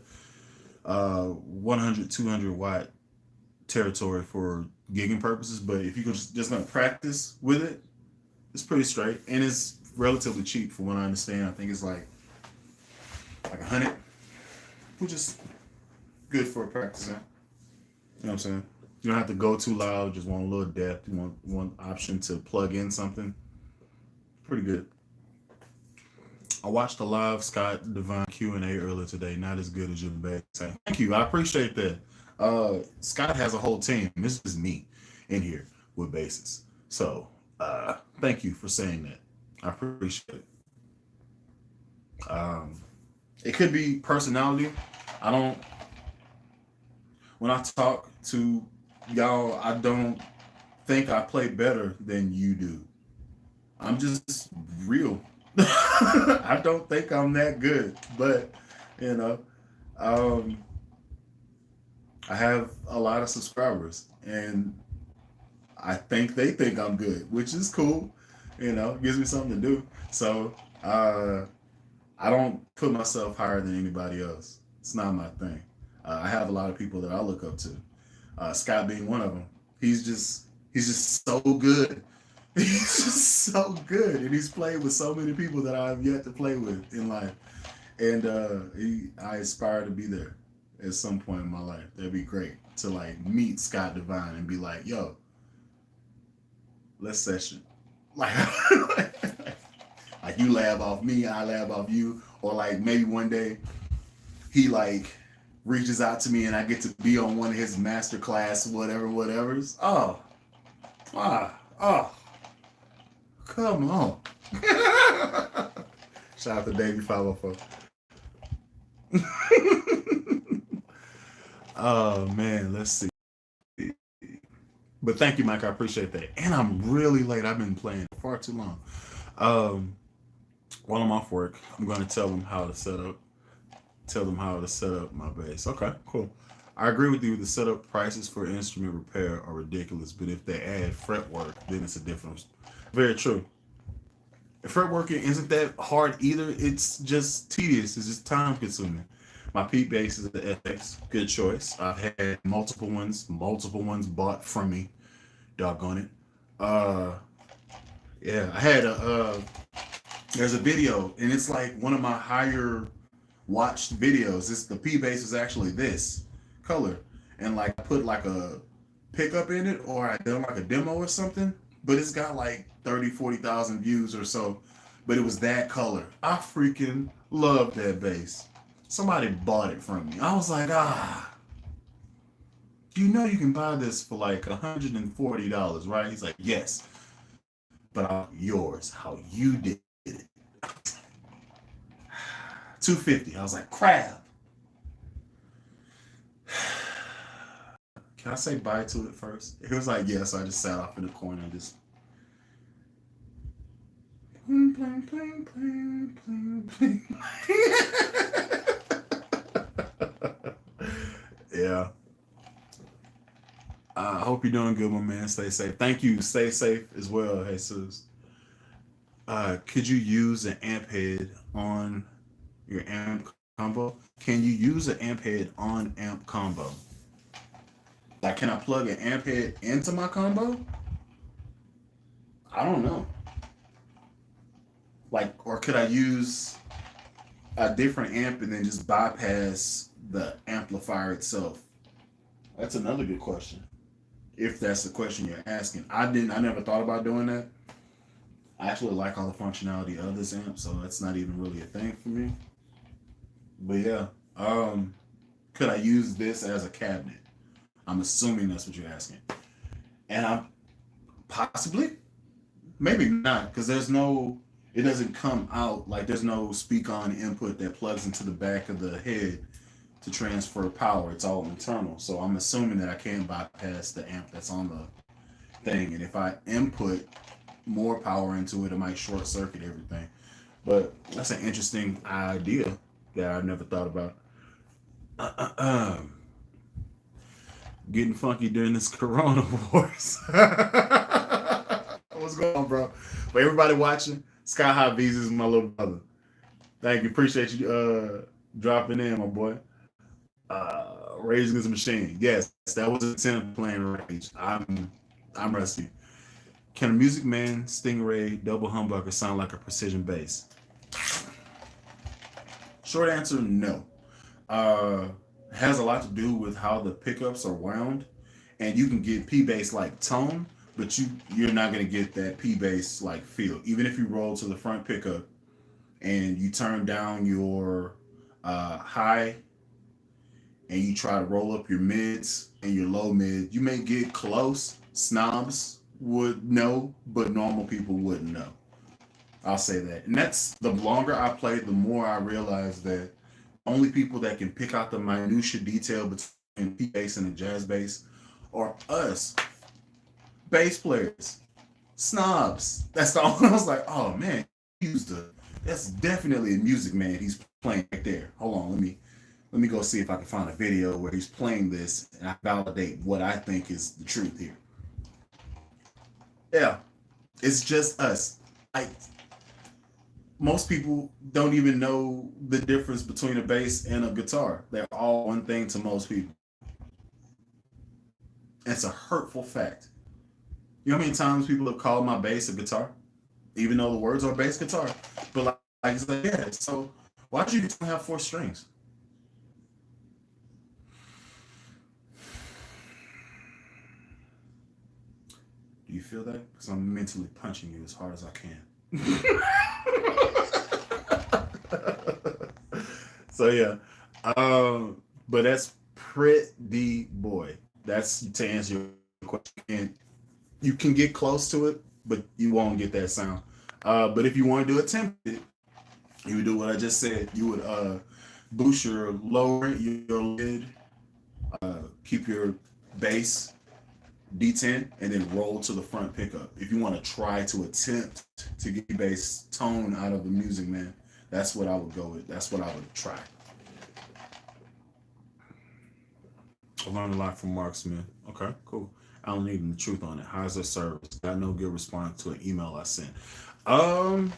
100, 200 watt territory for gigging purposes. But if you can just gonna practice with it, it's pretty straight. And it's relatively cheap from what I understand. I think it's like 100, which is good for a practice amp. You know what I'm saying? You don't have to go too loud. Just want a little depth. You want one option to plug in something. Pretty good. I watched a live Scott Divine Q&A earlier today. Not as good as your bass. Thank you. I appreciate that. Scott has a whole team. This is me in here with basses. So thank you for saying that. I appreciate it. It could be personality. When I talk to y'all, I don't think I play better than you do. I'm just real. I don't think I'm that good, but you know, I have a lot of subscribers and I think they think I'm good, which is cool. You know, gives me something to do. So I don't put myself higher than anybody else. It's not my thing. I have a lot of people that I look up to. Scott being one of them. He's just so good. He's just so good, and he's played with so many people that I have yet to play with in life. And I aspire to be there at some point in my life. That'd be great to like meet Scott Divine and be like, "Yo, let's session." Like, like you lab off me, I lab off you, or like maybe one day he like reaches out to me and I get to be on one of his masterclass whatever's. Oh, come on. Shout out to Davey 504. Oh man, let's see. But thank you, Mike. I appreciate that. And I'm really late. I've been playing far too long. While I'm off work, I'm going to tell them how to set up my bass. Okay, cool. I agree with you. The setup prices for instrument repair are ridiculous, but if they add fretwork, then it's a difference. Very true. Fretworking isn't that hard either. It's just tedious. It's just time consuming. My Pete bass is the FX. Good choice. I've had multiple ones bought from me. Doggone it. Uh, yeah, I had there's a video, and it's like one of my higher watched videos. It's the P bass is actually this color, and like I put like a pickup in it, or I done like a demo or something, but it's got like 30, 40,000 views or so. But it was that color. I freaking love that bass. Somebody bought it from me. I was like, you know you can buy this for like $140, right? He's like, yes, but I yours, how you did it. 250. I was like, crap. Can I say bye to it first? He was like, yes. I just sat off in the corner and just pling, pling, pling, pling, pling, pling. Yeah. I hope you're doing good, my man. Stay safe. Thank you. Stay safe as well, Jesus. Could you use an amp head on your amp combo? Can you use an amp head on amp combo? Like, can I plug an amp head into my combo? I don't know. Like, or could I use a different amp and then just bypass the amplifier itself? That's another good question. If that's the question you're asking, I never thought about doing that. I actually like all the functionality of this amp, so that's not even really a thing for me. But yeah, could I use this as a cabinet? I'm assuming that's what you're asking, and I'm possibly, maybe not, because it doesn't come out like there's no speak on input that plugs into the back of the head to transfer power. It's all internal. So I'm assuming that I can't bypass the amp that's on the thing. And if I input more power into it, it might short circuit everything. But that's an interesting idea that I never thought about. Getting funky during this Corona Wars. What's going on, bro? For everybody watching, Sky High Visa is my little brother. Thank you. Appreciate you dropping in, my boy. Rage Against the Machine. Yes, that was a 10 playing Rage. I'm rusty. Can a Music Man Stingray double humbucker sound like a precision bass? Short answer, no. Has a lot to do with how the pickups are wound, and you can get P bass like tone, but you're not gonna get that P bass like feel. Even if you roll to the front pickup and you turn down your high and you try to roll up your mids and your low mid, you may get close. Snobs would know, but normal people wouldn't know. I'll say that. And that's the longer I play, the more I realize that only people that can pick out the minutia detail between P bass and a jazz bass are us, bass players, snobs. That's the only. I was like, oh man, that's definitely a Music Man. He's playing right there. Hold on, let me go see if I can find a video where he's playing this and I validate what I think is the truth here. Yeah, it's just us. Most people don't even know the difference between a bass and a guitar. They're all one thing to most people. It's a hurtful fact. You know how many times people have called my bass a guitar, even though the words are bass guitar. But like I said, yeah. So why do you just have four strings? Do you feel that? Because I'm mentally punching you as hard as I can. So yeah, but that's pretty boy. That's to answer your question. You can get close to it, but you won't get that sound. But if you want to do it tempted, you would do what I just said. You would boost your lower your lid, keep your bass D10, and then roll to the front pickup. If you want to try to attempt to get bass tone out of the Music Man, that's what I would go with. That's what I would try. I learned a lot from Mark Smith. Okay, cool. I don't need the truth on it. How's the service? Got no good response to an email I sent. Um,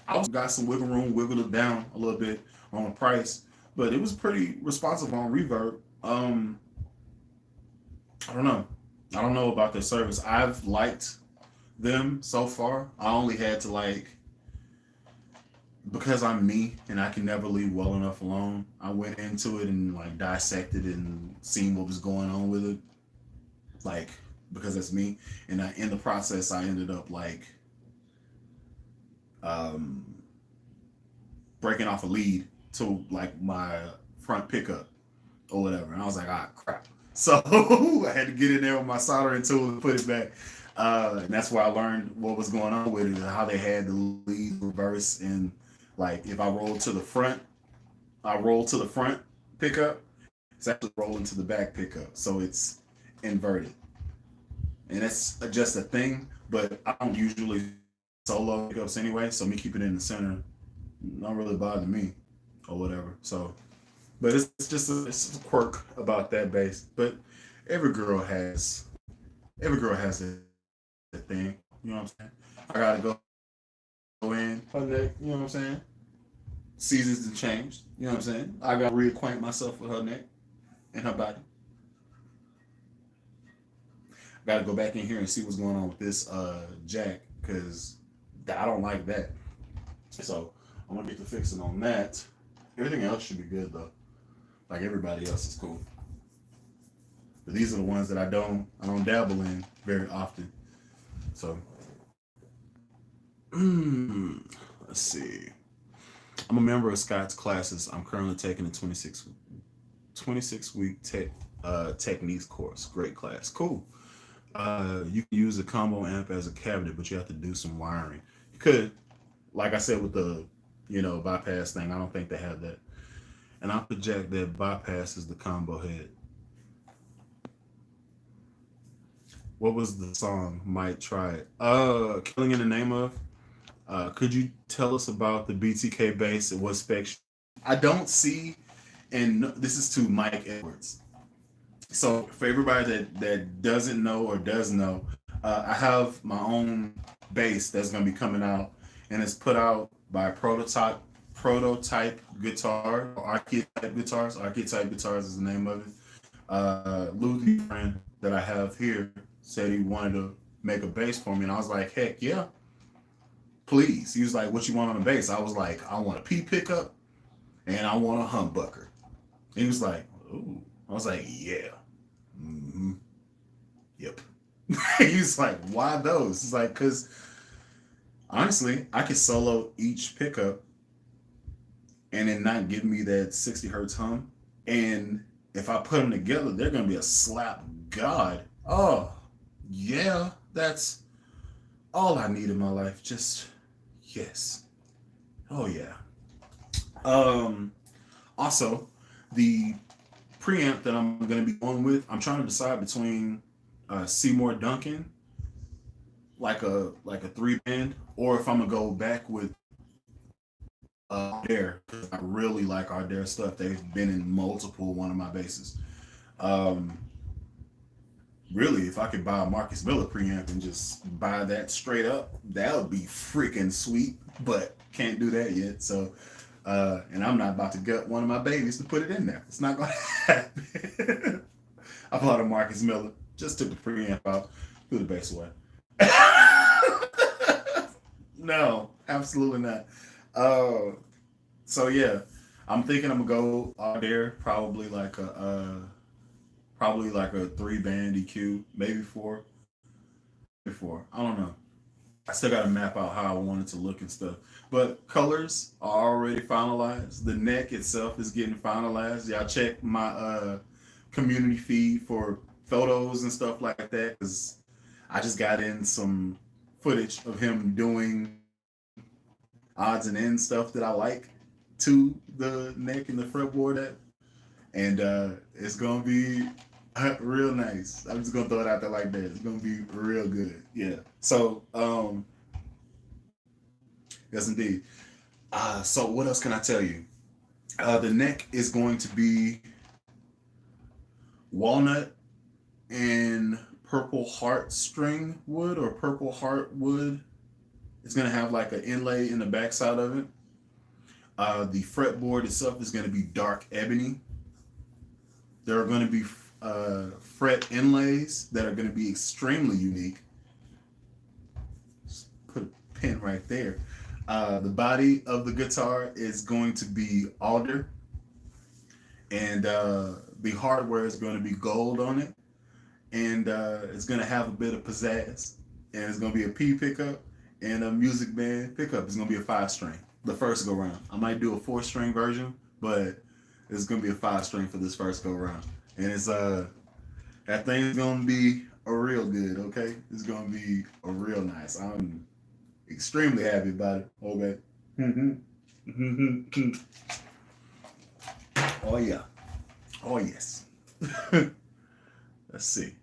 I also got some wiggle room, wiggled it down a little bit on the price, but it was pretty responsive on Reverb. I don't know. I don't know about their service. I've liked them so far. I only had to because I'm me and I can never leave well enough alone. I went into it and like dissected and seen what was going on with it, like because that's me. And in the process, I ended up um, breaking off a lead to like my front pickup or whatever. And I was like, ah, crap. So I had to get in there with my soldering tool and put it back. And that's where I learned what was going on with it and how they had the lead reverse. And like if I roll to the front pickup, it's actually rolling to the back pickup. So it's inverted. And that's just a thing, but I don't usually solo pickups anyway. So me keeping it in the center don't really bother me or whatever. So but it's a quirk about that bass. But every girl has that thing. You know what I'm saying? I gotta go in her neck. You know what I'm saying? Seasons have changed. You know what I'm saying? I gotta reacquaint myself with her neck and her body. I gotta go back in here and see what's going on with this jack because I don't like that. So I'm gonna get to fixing on that. Everything else should be good though. Like everybody else is cool. But these are the ones that I don't dabble in very often. So let's see. I'm a member of Scott's classes. I'm currently taking a 26 week techniques course. Great class. Cool. You can use a combo amp as a cabinet, but you have to do some wiring. You could, like I said with the, bypass thing, I don't think they have that. And I project that bypasses the combo head. What was the song? Might try it. Killing in the Name of. Could you tell us about the BTK bass and what specs? I don't see, and this is to Mike Edwards. So for everybody that doesn't know or does know, I have my own bass that's gonna be coming out, and it's put out by Prototype Guitar or Archetype Guitars. Archetype Guitars is the name of it. Lou, the friend that I have here, said he wanted to make a bass for me, and I was like, heck yeah, please. He was like, what you want on the bass? I was like, I want a P pickup and I want a humbucker. And he was like, ooh. I was like, yeah. Mm-hmm. Yep. He was like, why those? It's like, because honestly, I could solo each pickup and then not give me that 60 hertz hum. And if I put them together, they're going to be a slap god. Oh, yeah, that's all I need in my life. Just, yes. Oh, yeah. Also, the preamp that I'm going to be going with, I'm trying to decide between Seymour Duncan, like a 3 band, or if I'm gonna go back with Adair. I really like Adair stuff. They've been in multiple one of my basses. Um, really, if I could buy a Marcus Miller preamp and just buy that straight up, that would be freaking sweet. But can't do that yet. So, and I'm not about to gut one of my babies to put it in there. It's not gonna happen. I bought a Marcus Miller, just took the preamp out, threw the bass away. No, absolutely not. Uh, so yeah, I'm thinking I'm gonna go out there, probably like a 3 band EQ, maybe four, before. I don't know. I still got to map out how I want it to look and stuff. But colors are already finalized. The neck itself is getting finalized. Y'all check my community feed for photos and stuff like that because I just got in some footage of him doing odds and ends stuff that I like to the neck and the fretboard, and it's gonna be real nice. I'm just gonna throw it out there like that. It's gonna be real good. Yeah. So yes, indeed. So what else can I tell you? The neck is going to be walnut and purple heart string wood or purple heart wood. It's gonna have like an inlay in the backside of it. The fretboard itself is gonna be dark ebony. There are gonna be fret inlays that are gonna be extremely unique. Just put a pin right there. The body of the guitar is going to be alder, and the hardware is going to be gold on it, and it's going to have a bit of pizzazz, and it's going to be a P pickup and a music band pickup. It's going to be a 5-string. The first go round. I might do a 4-string version, but it's going to be a 5-string for this first go round, and it's that thing's going to be a real good. Okay, it's going to be a real nice. I'm extremely happy about it. Okay. Oh yeah. Oh yes. Let's see.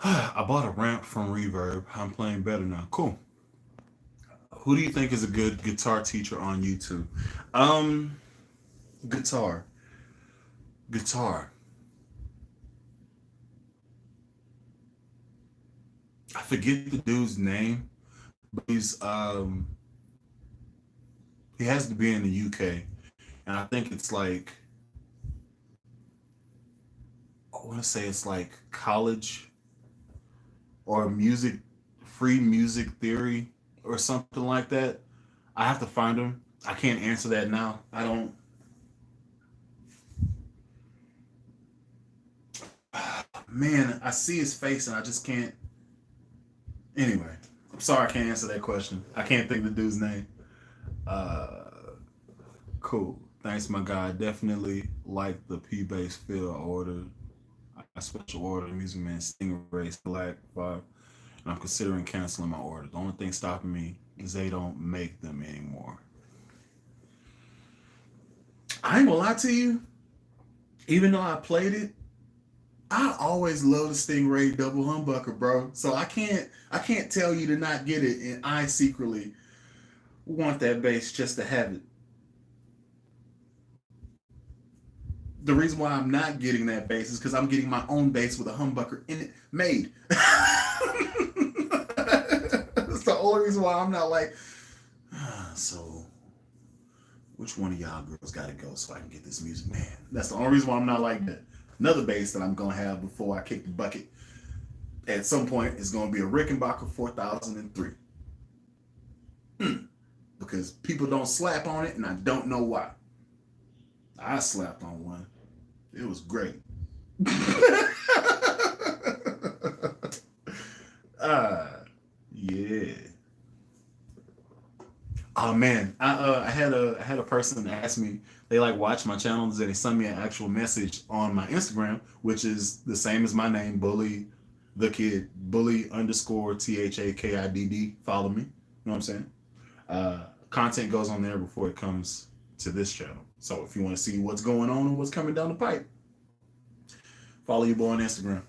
I bought a ramp from Reverb. I'm playing better now. Cool. Who do you think is a good guitar teacher on YouTube? Guitar. Guitar. I forget the dude's name, but he has to be in the UK, and I think it's like, I want to say it's like college or music, free music theory or something like that. I have to find him. I can't answer that now. I don't. Man, I see his face and I just can't. Anyway, I'm sorry I can't answer that question. I can't think of the dude's name. Uh, cool. Thanks, my guy. Definitely like the P-Bass feel I ordered. I special ordered Music Man Stingray Black 5, and I'm considering canceling my order. The only thing stopping me is they don't make them anymore. I ain't gonna lie to you. Even though I played it, I always love the Stingray double humbucker, bro. So I can't tell you to not get it, and I secretly want that bass just to have it. The reason why I'm not getting that bass is because I'm getting my own bass with a humbucker in it made. That's the only reason why I'm not like, so which one of y'all girls got to go so I can get this music, man? That's the only reason why I'm not like that. Another bass that I'm gonna have before I kick the bucket at some point is gonna be a Rickenbacker 4003. Because people don't slap on it, and I don't know why. I slapped on one. It was great. Yeah. Oh man, I had a person ask me. They like watch my channels and they send me an actual message on my Instagram, which is the same as my name, Bully the Kid, Bully underscore THAKIDD. Follow me. You know what I'm saying? Content goes on there before it comes to this channel. So if you want to see what's going on and what's coming down the pipe, follow your boy on Instagram.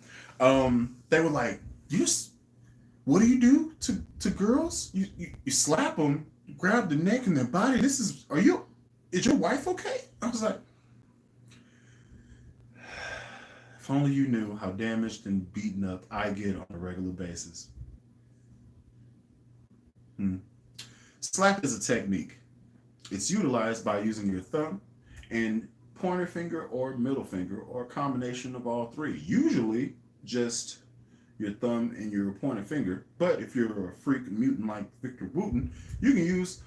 They were like, what do you do to girls? You slap them, grab the neck and their body. Is your wife okay? I was like, if only you knew how damaged and beaten up I get on a regular basis. Slap is a technique. It's utilized by using your thumb and pointer finger or middle finger, or a combination of all three. Usually just your thumb and your pointer finger. But if you're a freak mutant like Victor Wooten, you can use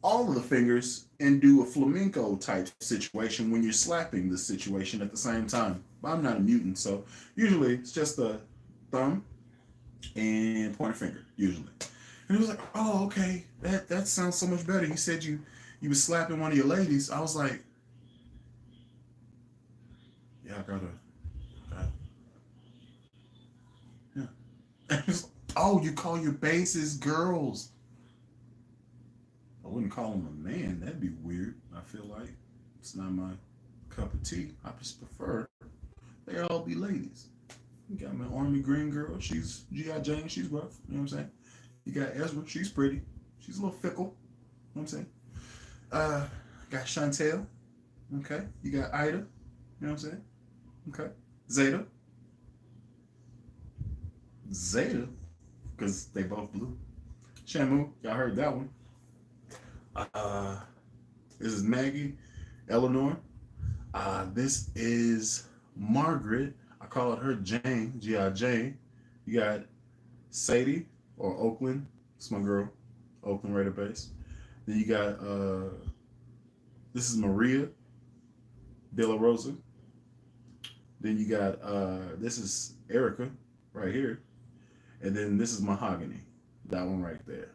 all of the fingers and do a flamenco type situation when you're slapping the situation at the same time. But I'm not a mutant, so usually it's just the thumb and pointer finger, usually. And he was like, oh, okay, that sounds so much better. You said you was slapping one of your ladies. I was like, yeah, I gotta, yeah. Oh, you call your basses girls. I wouldn't call them a man. That'd be weird. I feel like it's not my cup of tea. I just prefer they all be ladies. You got my Army Green girl. You got Jane. She's rough. You know what I'm saying? You got Ezra. She's pretty. She's a little fickle. You know what I'm saying? Got Chantel. Okay. You got Ida. You know what I'm saying? Okay. Zeta. Zeta, because they both blue. Shamu, y'all heard that one. Uh, this is Maggie, Eleanor. This is Margaret. I call her Jane, G-I-J. You got Sadie, or Oakland. It's my girl, Oakland Raider base. Then you got, this is Maria De La Rosa. Then you got, this is Erica right here. And then this is Mahogany, that one right there.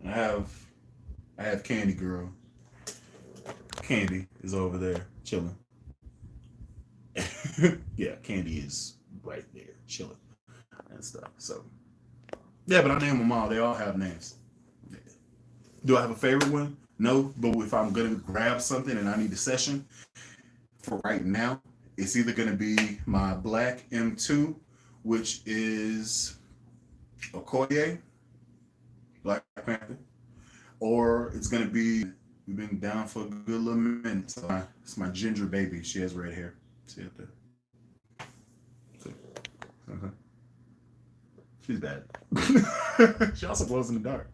And I have Candy Girl. Candy is over there chilling. Yeah, Candy is right there chilling and stuff. So yeah, but I name them all. They all have names. Do I have a favorite one? No, but if I'm gonna grab something and I need a session for right now, it's either gonna be my black M2, which is Okoye, Black Panther, or it's gonna be, we've been down for a good little minute. So it's my ginger baby. She has red hair. See it there. See. Uh-huh. She's bad. She also glows in the dark.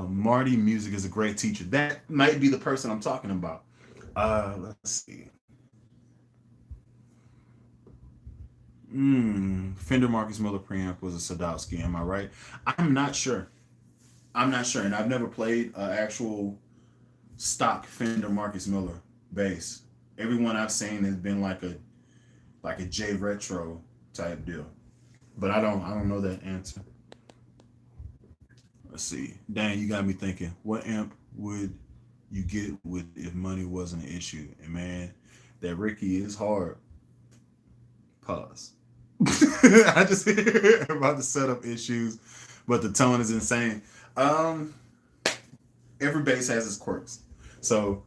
Marty Music is a great teacher. That might be the person I'm talking about. Let's see. Fender Marcus Miller preamp was a Sadowski. Am I right? I'm not sure. I'm not sure, and I've never played an actual stock Fender Marcus Miller bass. Everyone I've seen has been like a J Retro type deal, but I don't know that answer. Let's see. Dan, you got me thinking. What amp would you get with if money wasn't an issue? And man, that Ricky is hard. Pause. I just hear about the setup issues, but the tone is insane. Every bass has its quirks. So,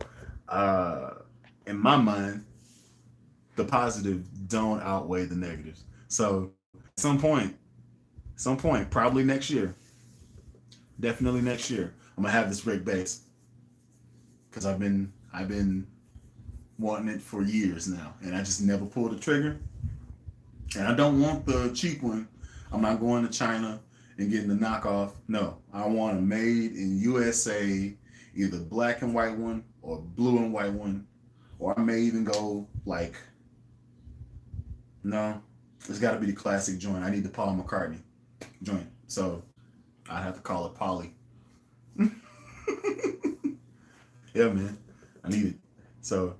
in my mind, the positive don't outweigh the negatives. So, at some point, probably next year, definitely next year, I'm gonna have this rig bass because I've been wanting it for years now, and I just never pulled the trigger. And I don't want the cheap one. I'm not going to China and getting the knockoff. No, I want a made in USA, either black and white one or blue and white one, or I may even go like, no, it's got to be the classic joint. I need the Paul McCartney joint. So I have to call it Polly. Yeah, man, I need it. So,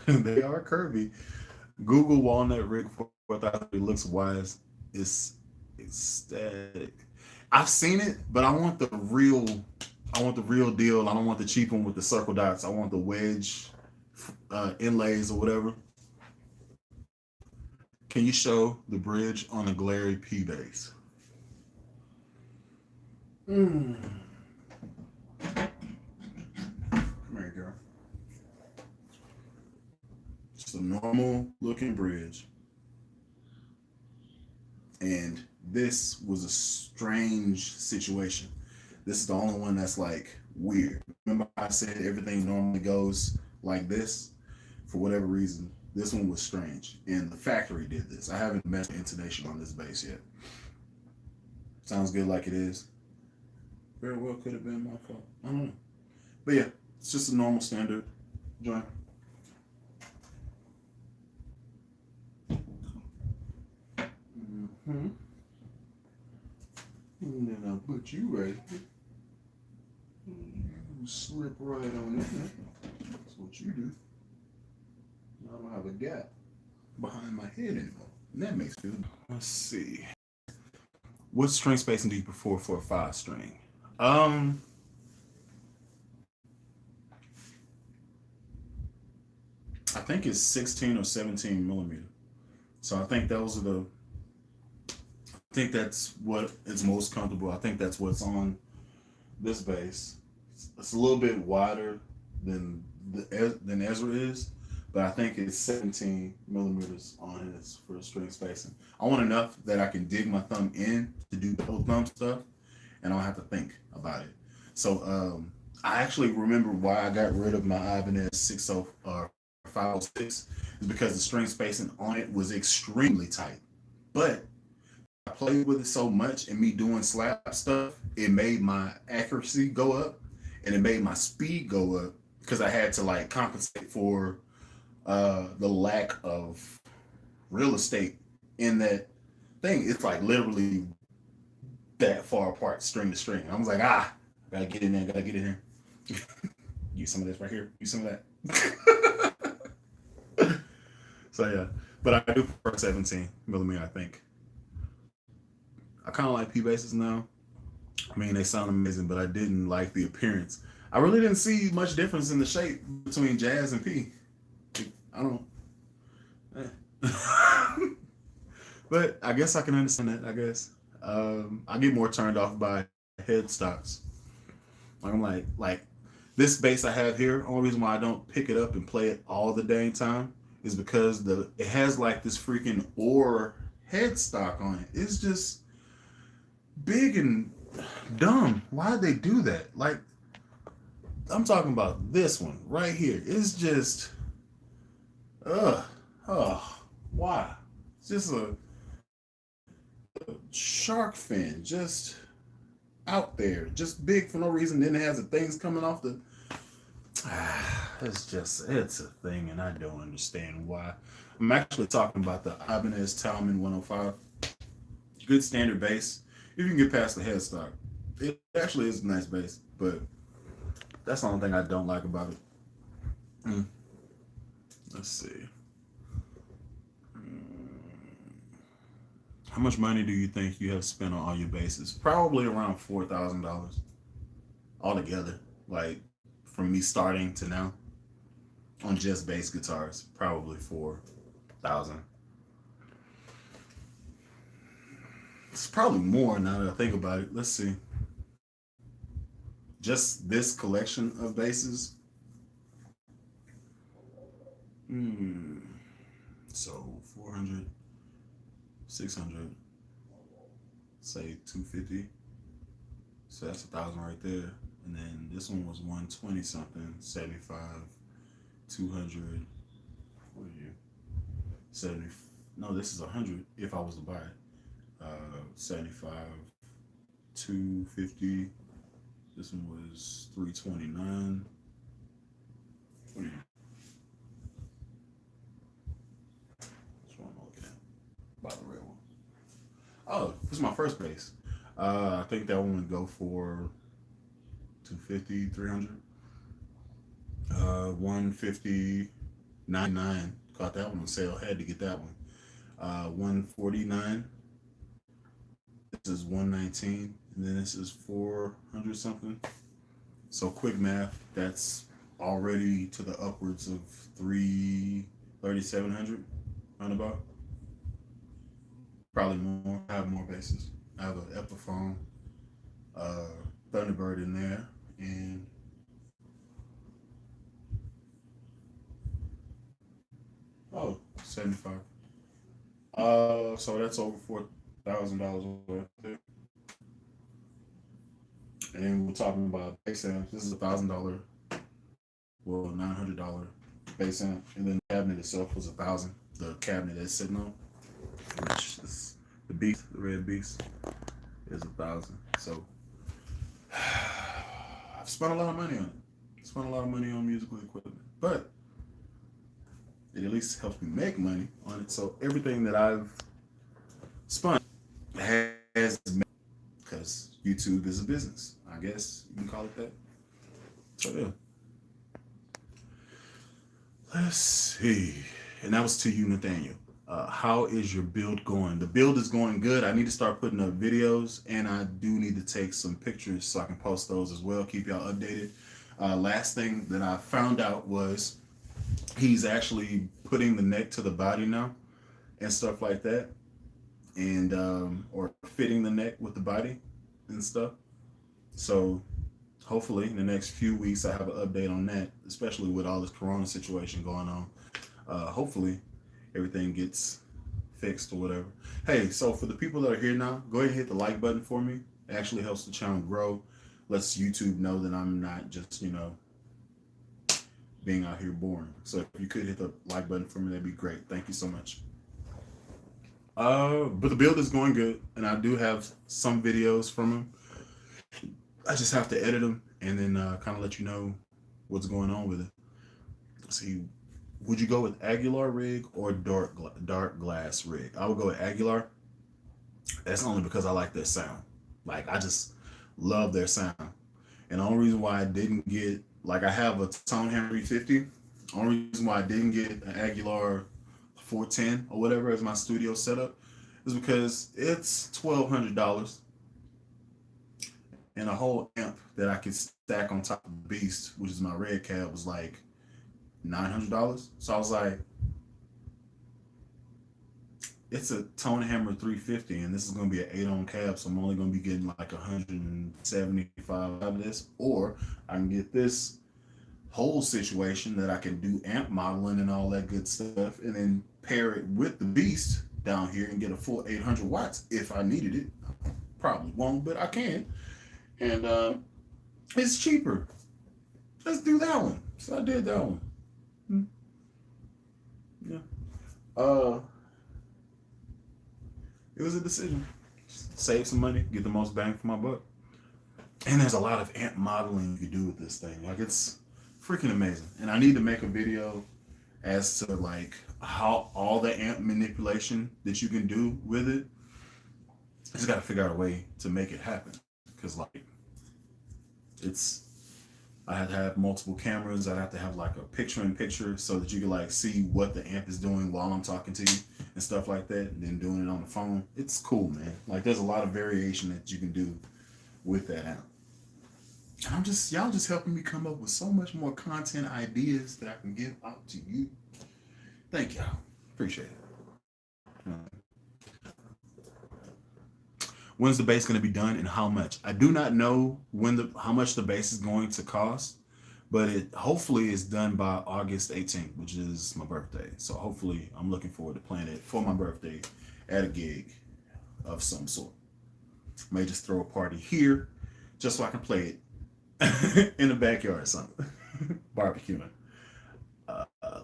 they are curvy. Google walnut rig 4000. It looks wise. It's ecstatic. I've seen it, but I want the real deal. I don't want the cheap one with the circle dots. I want the wedge inlays or whatever. Can you show the bridge on a glary P bass? Come here, girl. Just a normal looking bridge. And this was a strange situation. This is the only one that's like weird. Remember I said everything normally goes like this? For whatever reason, this one was strange. And the factory did this. I haven't met the intonation on this bass yet. Sounds good like it is. Very well could have been my fault. I don't know. But yeah, it's just a normal standard joint. And then I'll put you right here. You slip right on in. That's what you do. I don't have a gap behind my head anymore. And that makes me. Let's see. What string spacing do you prefer for a 5-string? I think it's 16 or 17 millimeter. So I think those are the. I think that's what is most comfortable. I think that's what's on this bass. It's a little bit wider than Ezra is, but I think it's 17 millimeters on his for string spacing. I want enough that I can dig my thumb in to do double thumb stuff, and I don't have to think about it. So I actually remember why I got rid of my Ibanez 605 506 is because the string spacing on it was extremely tight. But I played with it so much and me doing slap stuff, it made my accuracy go up and it made my speed go up because I had to like compensate for the lack of real estate in that thing. It's like literally that far apart, string to string. I was like, gotta get in there, gotta get in here. Use some of this right here, use some of that. So yeah, but I do prefer 17 millimeter, I think. I kind of like P bases now. I mean, they sound amazing, but I didn't like the appearance. I really didn't see much difference in the shape between Jazz and P. I don't. But I guess I can understand that. I guess I get more turned off by headstocks. Like I'm like this bass I have here. Only reason why I don't pick it up and play it all the dang time is because it has like this freaking ore headstock on it. It's just big and dumb. Why'd they do that? Like I'm talking about this one right here. It's just why? It's just a shark fin, just out there, just big for no reason. Then it has the things coming off the. It's a thing, and I don't understand why. I'm actually talking about the Ibanez Talman 105. Good standard bass. If you can get past the headstock, it actually is a nice bass, but that's the only thing I don't like about it. Let's see. How much money do you think you have spent on all your basses? Probably around $4,000 altogether. Like from me starting to now on just bass guitars, probably 4,000. It's probably more now that I think about it. Let's see. Just this collection of basses. So 400. 600, say 250, so that's 1,000 right there. And then this one was 120 something, 75, 200. What are you? 70. No, this is 100 if I was to buy it. 75, 250. This one was 329. What are you? Which one am I looking at? By the real one. Oh, this is my first bass. I think that one would go for 250, 300. 150, 99. Caught that one on sale. Had to get that one. 149. This is 119. And then this is 400 something. So quick math, that's already to the upwards of 3,700 roundabout. Probably more. I have more basses. I have an Epiphone, Thunderbird in there, and oh, 75. So that's over $4,000 worth there. And we're talking about bass amps. This is $1,000, well, $900 bass amp, and then the cabinet itself was 1,000. The cabinet that's sitting on, which is the beast, the red beast, is 1,000. So I've spent a lot of money on it. Spent a lot of money on musical equipment, but it at least helps me make money on it. So everything that I've spent has, because YouTube is a business. I guess you can call it that. So yeah. Let's see. And that was to you, Nathaniel. How is your build going? The build is going good. I need to start putting up videos, and I do need to take some pictures so I can post those as well. Keep y'all updated. Last thing that I found out was he's actually putting the neck to the body now and stuff like that, and or fitting the neck with the body and stuff. So hopefully in the next few weeks I have an update on that, especially with all this corona situation going on. Hopefully everything gets fixed or whatever. Hey, so for the people that are here now, go ahead and hit the like button for me. It actually helps the channel grow, lets YouTube know that I'm not just, being out here boring. So if you could hit the like button for me, that'd be great. Thank you so much. But the build is going good, and I do have some videos from him. I just have to edit them and then kind of let you know what's going on with it. See, would you go with Aguilar rig or dark glass rig? I would go with Aguilar. That's only because I like their sound. Like, I just love their sound. And the only reason why I didn't get, like, I have a Tone Hammer 350. The only reason why I didn't get an Aguilar 410 or whatever as my studio setup is because it's $1,200, and a whole amp that I could stack on top of the Beast, which is my red cab, was like $900. So I was like, it's a Tone Hammer 350, and this is going to be an 8-on cab, so I'm only going to be getting like 175 out of this, or I can get this whole situation that I can do amp modeling and all that good stuff, and then pair it with the Beast down here and get a full 800 watts if I needed it. Probably won't, but I can. And it's cheaper. Let's do that one. So I did that one. Yeah. It was a decision. Save some money, get the most bang for my buck. And there's a lot of amp modeling you can do with this thing. Like, it's freaking amazing. And I need to make a video as to like how all the amp manipulation that you can do with it. I just got to figure out a way to make it happen. Because like, I had to have multiple cameras. I'd have to have like a picture-in-picture so that you can like see what the amp is doing while I'm talking to you and stuff like that. And then doing it on the phone. It's cool, man. Like, there's a lot of variation that you can do with that amp. Y'all just helping me come up with so much more content ideas that I can give out to you. Thank y'all. Appreciate it. When's the bass going to be done and how much? I do not know how much the bass is going to cost, but it hopefully is done by August 18th, which is my birthday. So hopefully I'm looking forward to playing it for my birthday at a gig of some sort. May just throw a party here just so I can play it in the backyard or something. Barbecuing.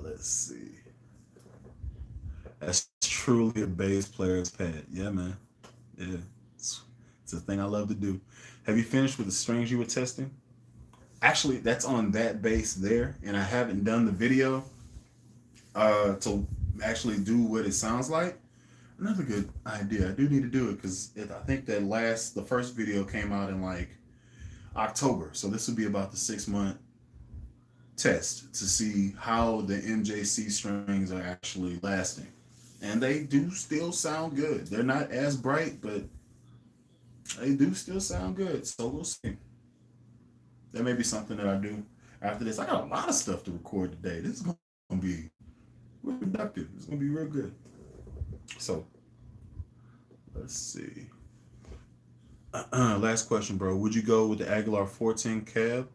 Let's see. That's truly a bass player's pet. Yeah, man. Yeah. It's a thing I love to do. Have you finished with the strings you were testing? Actually, that's on that bass there, and I haven't done the video to actually do what it sounds like. Another good idea. I do need to do it because I think the first video came out in like October, so this would be about the 6-month test to see how the MJC strings are actually lasting. And they do still sound good. They're not as bright, but they do still sound good. So we'll see. That may be something that I do after this. I got a lot of stuff to record today. This is going to be real productive. It's going to be real good. So, let's see. Last question, bro. Would you go with the Aguilar 410 cab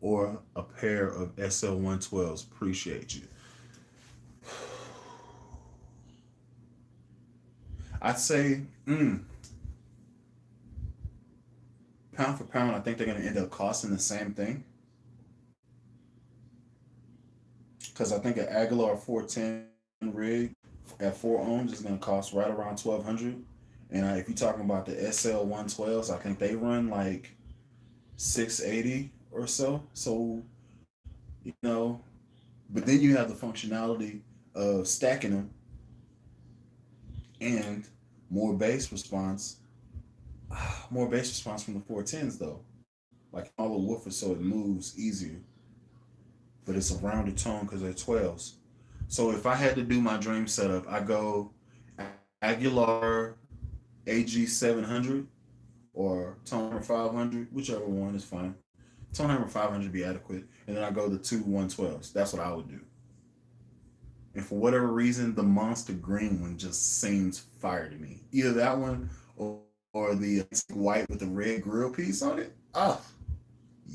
or a pair of SL112s? Appreciate you. I'd say, pound for pound, I think they're going to end up costing the same thing. Because I think an Aguilar 410 rig at 4 ohms is going to cost right around $1,200. And if you're talking about the SL112s, I think they run like $680 or so. So, but then you have the functionality of stacking them and more bass response. More bass response from the 410s though. Like all the woofers, so it moves easier. But it's a rounded tone because they're 12s. So if I had to do my dream setup, I go Aguilar AG 700 or Tone Hammer 500, whichever one is fine. Tone Hammer 500 would be adequate. And then I go the 2 112s. That's what I would do. And for whatever reason, the Monster Green one just seems fire to me. Either that one or the white with the red grill piece on it. Ah,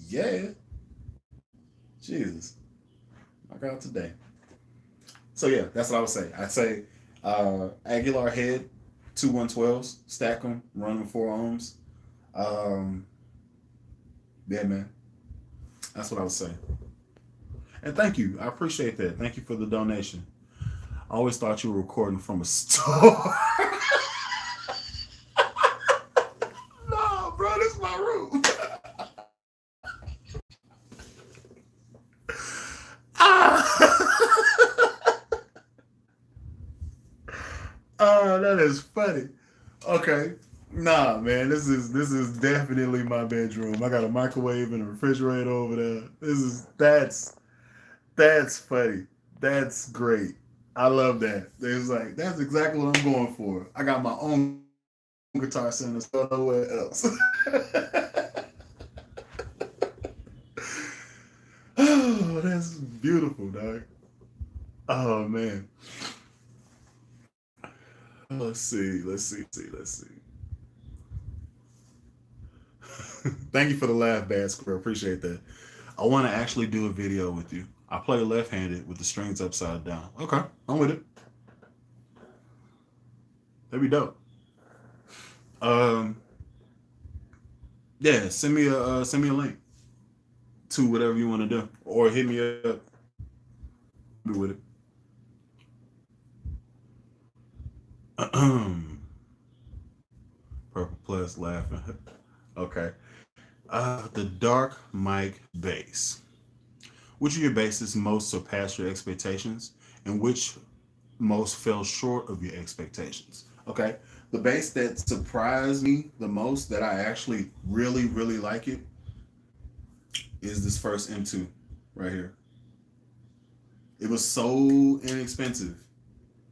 yeah. Jesus. Knock out today. So yeah, that's what I would say. I'd say Aguilar head, 2 112s, stack them, run them 4 ohms. Yeah, man. That's what I would say. And thank you. I appreciate that. Thank you for the donation. I always thought you were recording from a store. No, bro, this is my room. Oh, that is funny. Okay. Nah, man, this is definitely my bedroom. I got a microwave and a refrigerator over there. That's funny. That's great. I love that. It's like that's exactly what I'm going for. I got my own guitar center, so nowhere else. Oh, that's beautiful, dog. Oh man. Let's see. Thank you for the laugh, Bad Squirrel. Appreciate that. I want to actually do a video with you. I play left-handed with the strings upside down. Okay, I'm with it. That'd be dope. Um, yeah, send me a link to whatever you want to do, or hit me up. Be with it. Purple plus laughing. Okay. The dark mic bass. Which of your basses most surpassed your expectations, and which most fell short of your expectations? Okay. The bass that surprised me the most, that I actually really like it, is this first M2 right here. It was so inexpensive.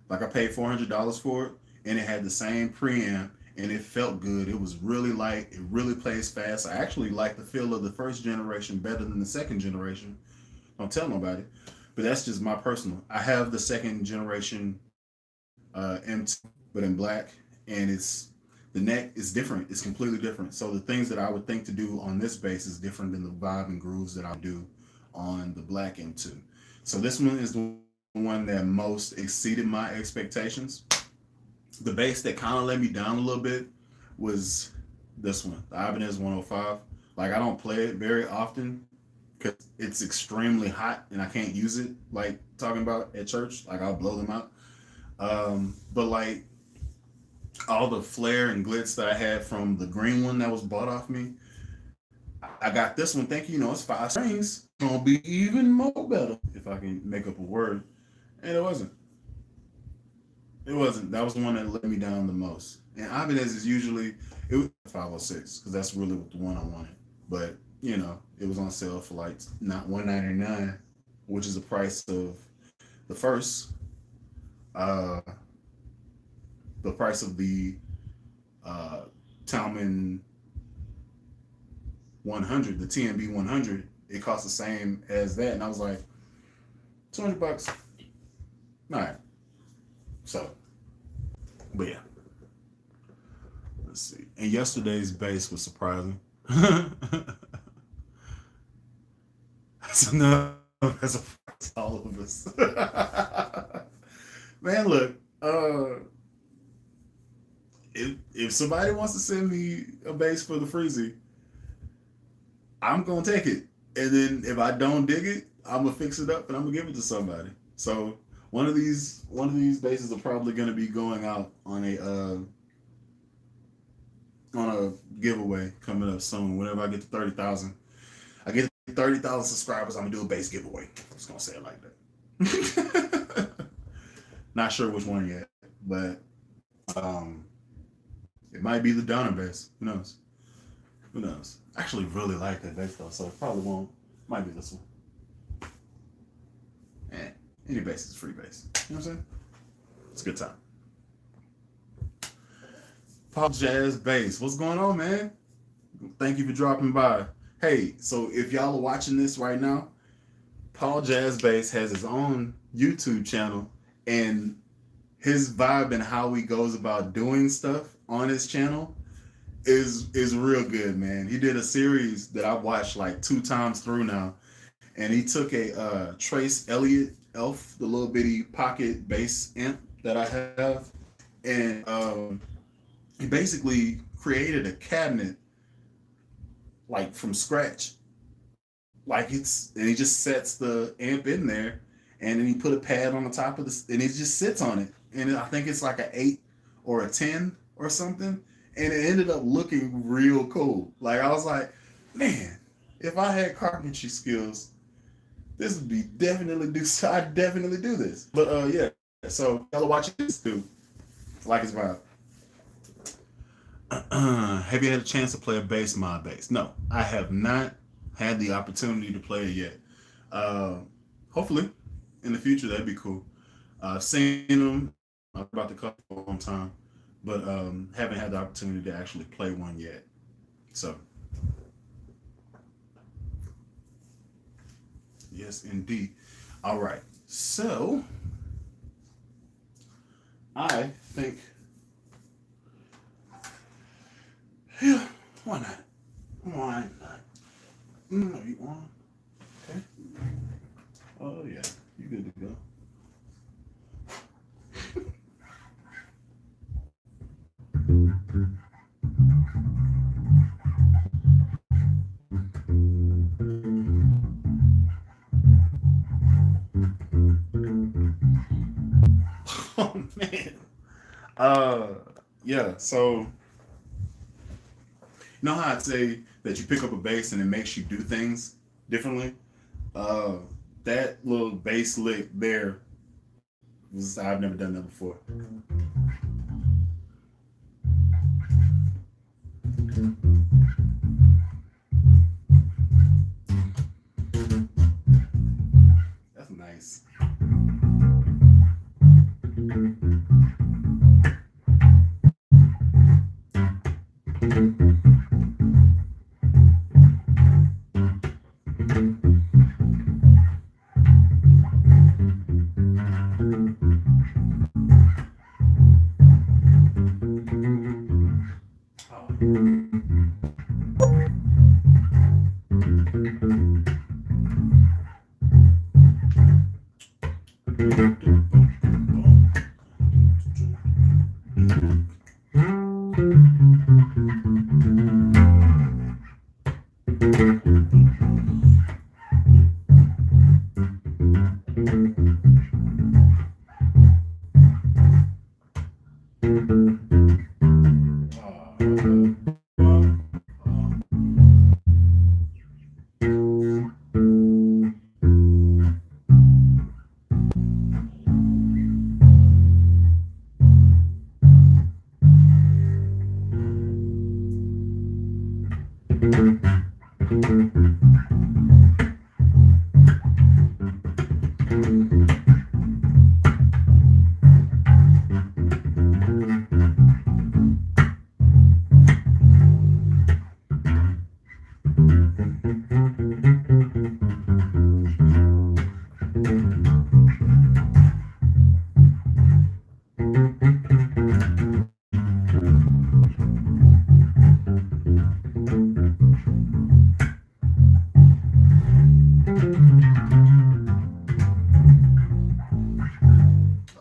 Like I paid $400 for it, and it had the same preamp, and it felt good. It was really light. It really plays fast. I actually like the feel of the first generation better than the second generation. Don't tell nobody, but that's just my personal. I have the second generation M2, but in black, and the neck is different. It's completely different. So the things that I would think to do on this bass is different than the vibe and grooves that I do on the black M2. So this one is the one that most exceeded my expectations. The bass that kind of let me down a little bit was this one, the Ibanez 105. Like I don't play it very often because it's extremely hot and I can't use it like talking about at church. Like I'll blow them out. But like all the flair and glitz that I had from the green one that was bought off me, I got this one thinking, it's 5 strings. It's gonna be even more better if I can make up a word. And it wasn't. It wasn't. That was the one that let me down the most. And Ibanez is usually it was 506 because that's really the one I wanted. But it was on sale for like not $199, which is the price of the first, uh, the price of the uh, Talman 100, the TNB 100. It cost the same as that, and I was like, $200. All right. So, but yeah. Let's see. And yesterday's bass was surprising. So no, that's all of us. Man, look. If somebody wants to send me a bass for the Freezy, I'm gonna take it. And then if I don't dig it, I'm gonna fix it up and I'm gonna give it to somebody. So one of these basses are probably gonna be going out on a giveaway coming up soon. Whenever I get to 30,000, I get to 30,000 subscribers, I'm gonna do a bass giveaway. I'm just gonna say it like that. Not sure which one yet, but it might be the Donner bass. Who knows? Who knows? I actually really like that bass though, so it probably won't. Might be this one. Eh, any bass is free bass. You know what I'm saying? It's a good time. Pop Jazz Bass. What's going on, man? Thank you for dropping by. Hey, so if y'all are watching this right now, Paul Jazz Bass has his own YouTube channel, and his vibe and how he goes about doing stuff on his channel is real good, man. He did a series that I've watched like 2 times through now, and he took a Trace Elliott Elf, the little bitty pocket bass amp that I have, and he basically created a cabinet like from scratch like and he just sets the amp in there, and then he put a pad on the top of this, and it just sits on it. And I think it's like an 8 or a 10 or something, and it ended up looking real cool. Like I was like, man, if I had carpentry skills, this would be definitely do. I'd definitely do this. But yeah, so y'all watch this too. Like his vibe. Have you had a chance to play a bass mod bass? No, I have not had the opportunity to play it yet. Hopefully, in the future, that'd be cool. I've seen them. I've about to cut for a long time, but haven't had the opportunity to actually play one yet. So, yes, indeed. All right. So, I think, yeah, why not? Why not? You want? Okay. Oh yeah, you good to go. Oh man. Uh, yeah. So you know how I'd say that you pick up a bass and it makes you do things differently. Uh, that little bass lick there was I've never done that before. That's nice.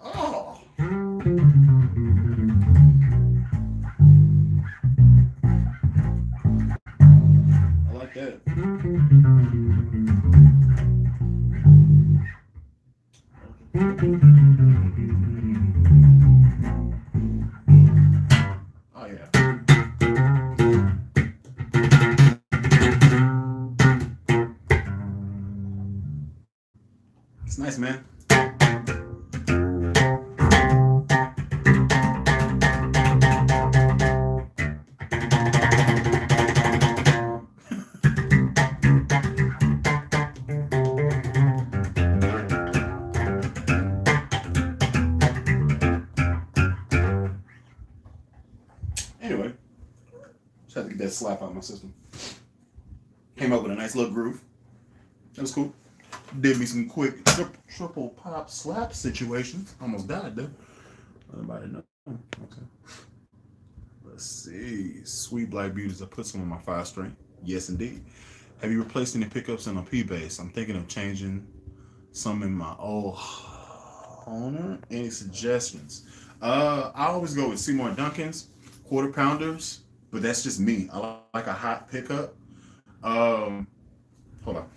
Oh, I like that. Oh yeah, it's nice, man. Anyway, just had to get that slap out of my system. Came up with a nice little groove. That was cool. Did me some quick triple pop slap situations. Almost died though. Nobody know. Okay. Let's see. Sweet Black Beauties. I put some on my 5 string. Yes, indeed. Have you replaced any pickups in a P bass? I'm thinking of changing some in my old owner. Any suggestions? I always go with Seymour Duncan's quarter pounders, but that's just me. I like a hot pickup. Hold on.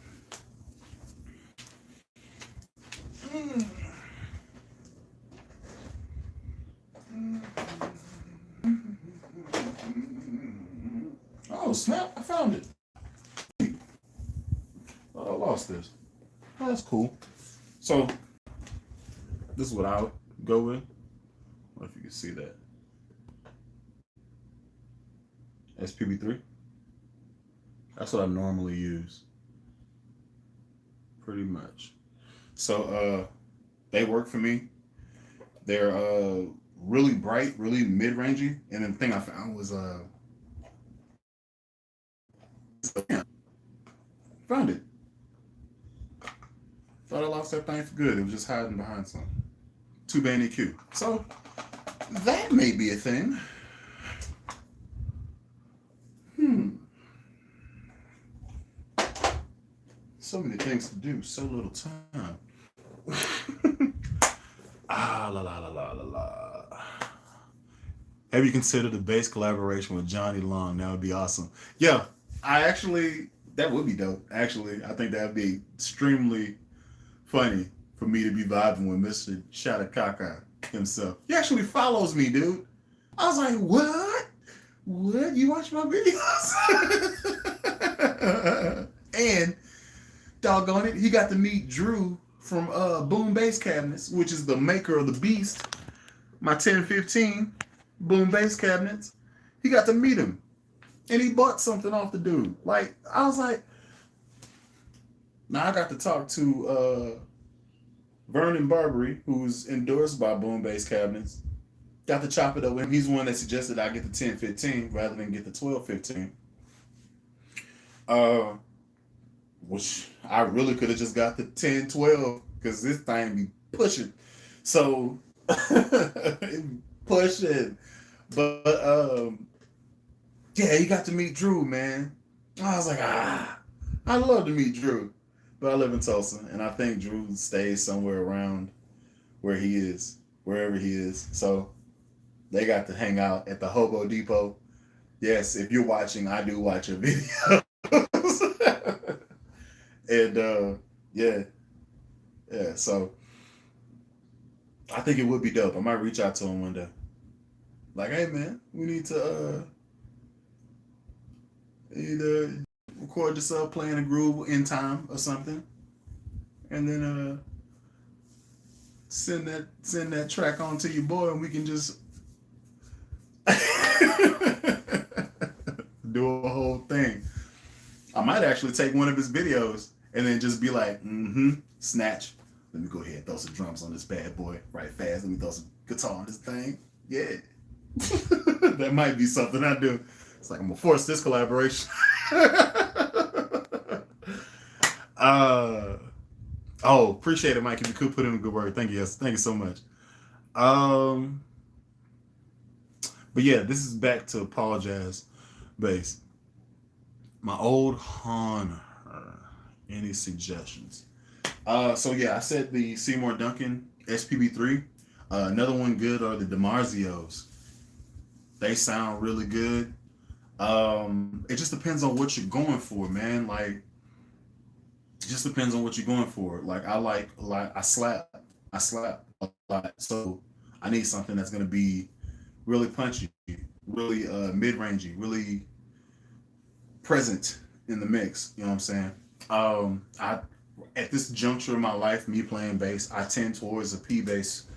Oh snap! I found it. Oh, I lost this. Oh, that's cool. So this is what I would go with. I don't know if you can see that. SPB3. That's what I normally use. Pretty much. So they work for me. They're really bright, really mid-rangey. And then the thing I found was found it. Thought I lost that thing for good. It was just hiding behind something. Too bad EQ. So that may be a thing. So many things to do, so little time. La la la la la la. Have you considered a bass collaboration with Johnny Long? That would be awesome. Yeah, that would be dope. Actually, I think that would be extremely funny for me to be vibing with Mr. Shatakaka himself. He actually follows me, dude. I was like, what? What? You watch my videos? And doggone it, he got to meet Drew from Boom Bass Cabinets, which is the maker of the Beast. My 1015 Boom Bass Cabinets. He got to meet him. And he bought something off the dude. Like, I was like, now I got to talk to Vernon Barbary, who's endorsed by Boom Bass Cabinets. Got to chop it up with him. He's the one that suggested I get the 1015 rather than get the 1215. Which I really could have just got the 1012 because this thing be pushing. So pushing. But yeah, you got to meet Drew, man. I was like, I'd love to meet Drew. But I live in Tulsa, and I think Drew stays somewhere around where he is, wherever he is. So they got to hang out at the Hobo Depot. Yes, if you're watching, I do watch your videos. And yeah. So I think it would be dope. I might reach out to him one day. Like, hey man, we need to either record yourself playing a groove in time or something, and then send that track on to your boy, and we can just do a whole thing. I might actually take one of his videos and then just be like, snatch. Let me go ahead and throw some drums on this bad boy right fast. Let me throw some guitar on this thing. Yeah. That might be something I do. It's like, I'm gonna force this collaboration. Appreciate it, Mike. If you could put in a good word. Thank you. Yes. Thank you so much. But yeah, this is back to Paul Jazz bass. My old Honor. Any suggestions? So yeah, I said the Seymour Duncan SPB3. Another one good are the DiMarzios. They sound really good. It just depends on what you're going for, man. Like, it just depends on what you're going for. Like, I slap a lot. So I need something that's gonna be really punchy, really mid-rangey, really present in the mix. You know what I'm saying? At this juncture in my life, me playing bass, I tend towards a P bass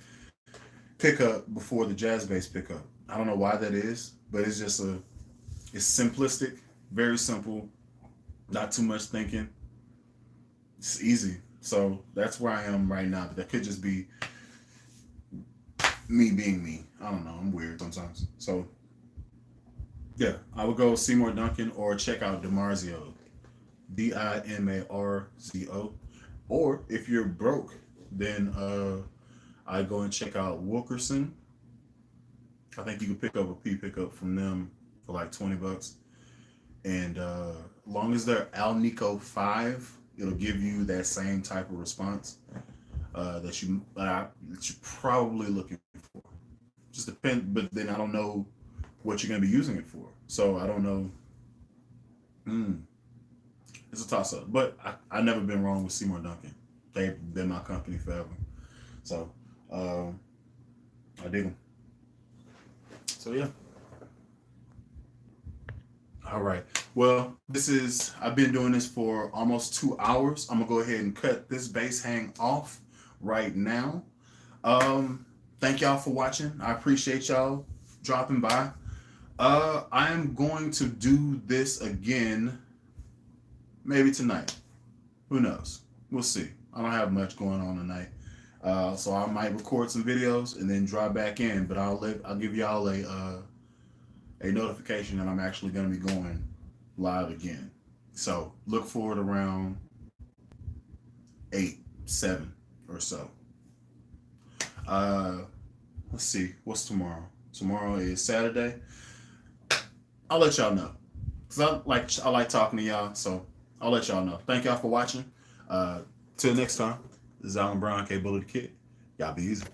pickup before the jazz bass pickup. I don't know why that is, but it's just it's simplistic, very simple, not too much thinking. It's easy. So that's where I am right now. But that could just be me being me. I don't know. I'm weird sometimes. So yeah, I would go Seymour Duncan or check out DiMarzio. DIMARZO. Or if you're broke, then I go and check out Wilkerson. I think you can pick up a P pickup from them for like $20. And long as they're Alnico 5, it'll give you that same type of response that you're probably looking for. Just depend, but then I don't know what you're gonna be using it for. So I don't know. It's a toss up, but I've never been wrong with Seymour Duncan. They've been my company forever. So I dig them. So yeah. All right. Well, I've been doing this for almost 2 hours. I'm gonna go ahead and cut this base hang off right now. Thank y'all for watching. I appreciate y'all dropping by. I am going to do this again maybe tonight. Who knows? We'll see. I don't have much going on tonight. So I might record some videos and then drop back in, but I'll give y'all a notification that I'm actually going to be going live again. So look for it around 8, 7 or so. Let's see, what's tomorrow? Tomorrow is Saturday. I'll let y'all know, cause I like talking to y'all, so I'll let y'all know. Thank y'all for watching. Till next time, this is Alan Brown, K Bullet the Kid. Y'all be easy.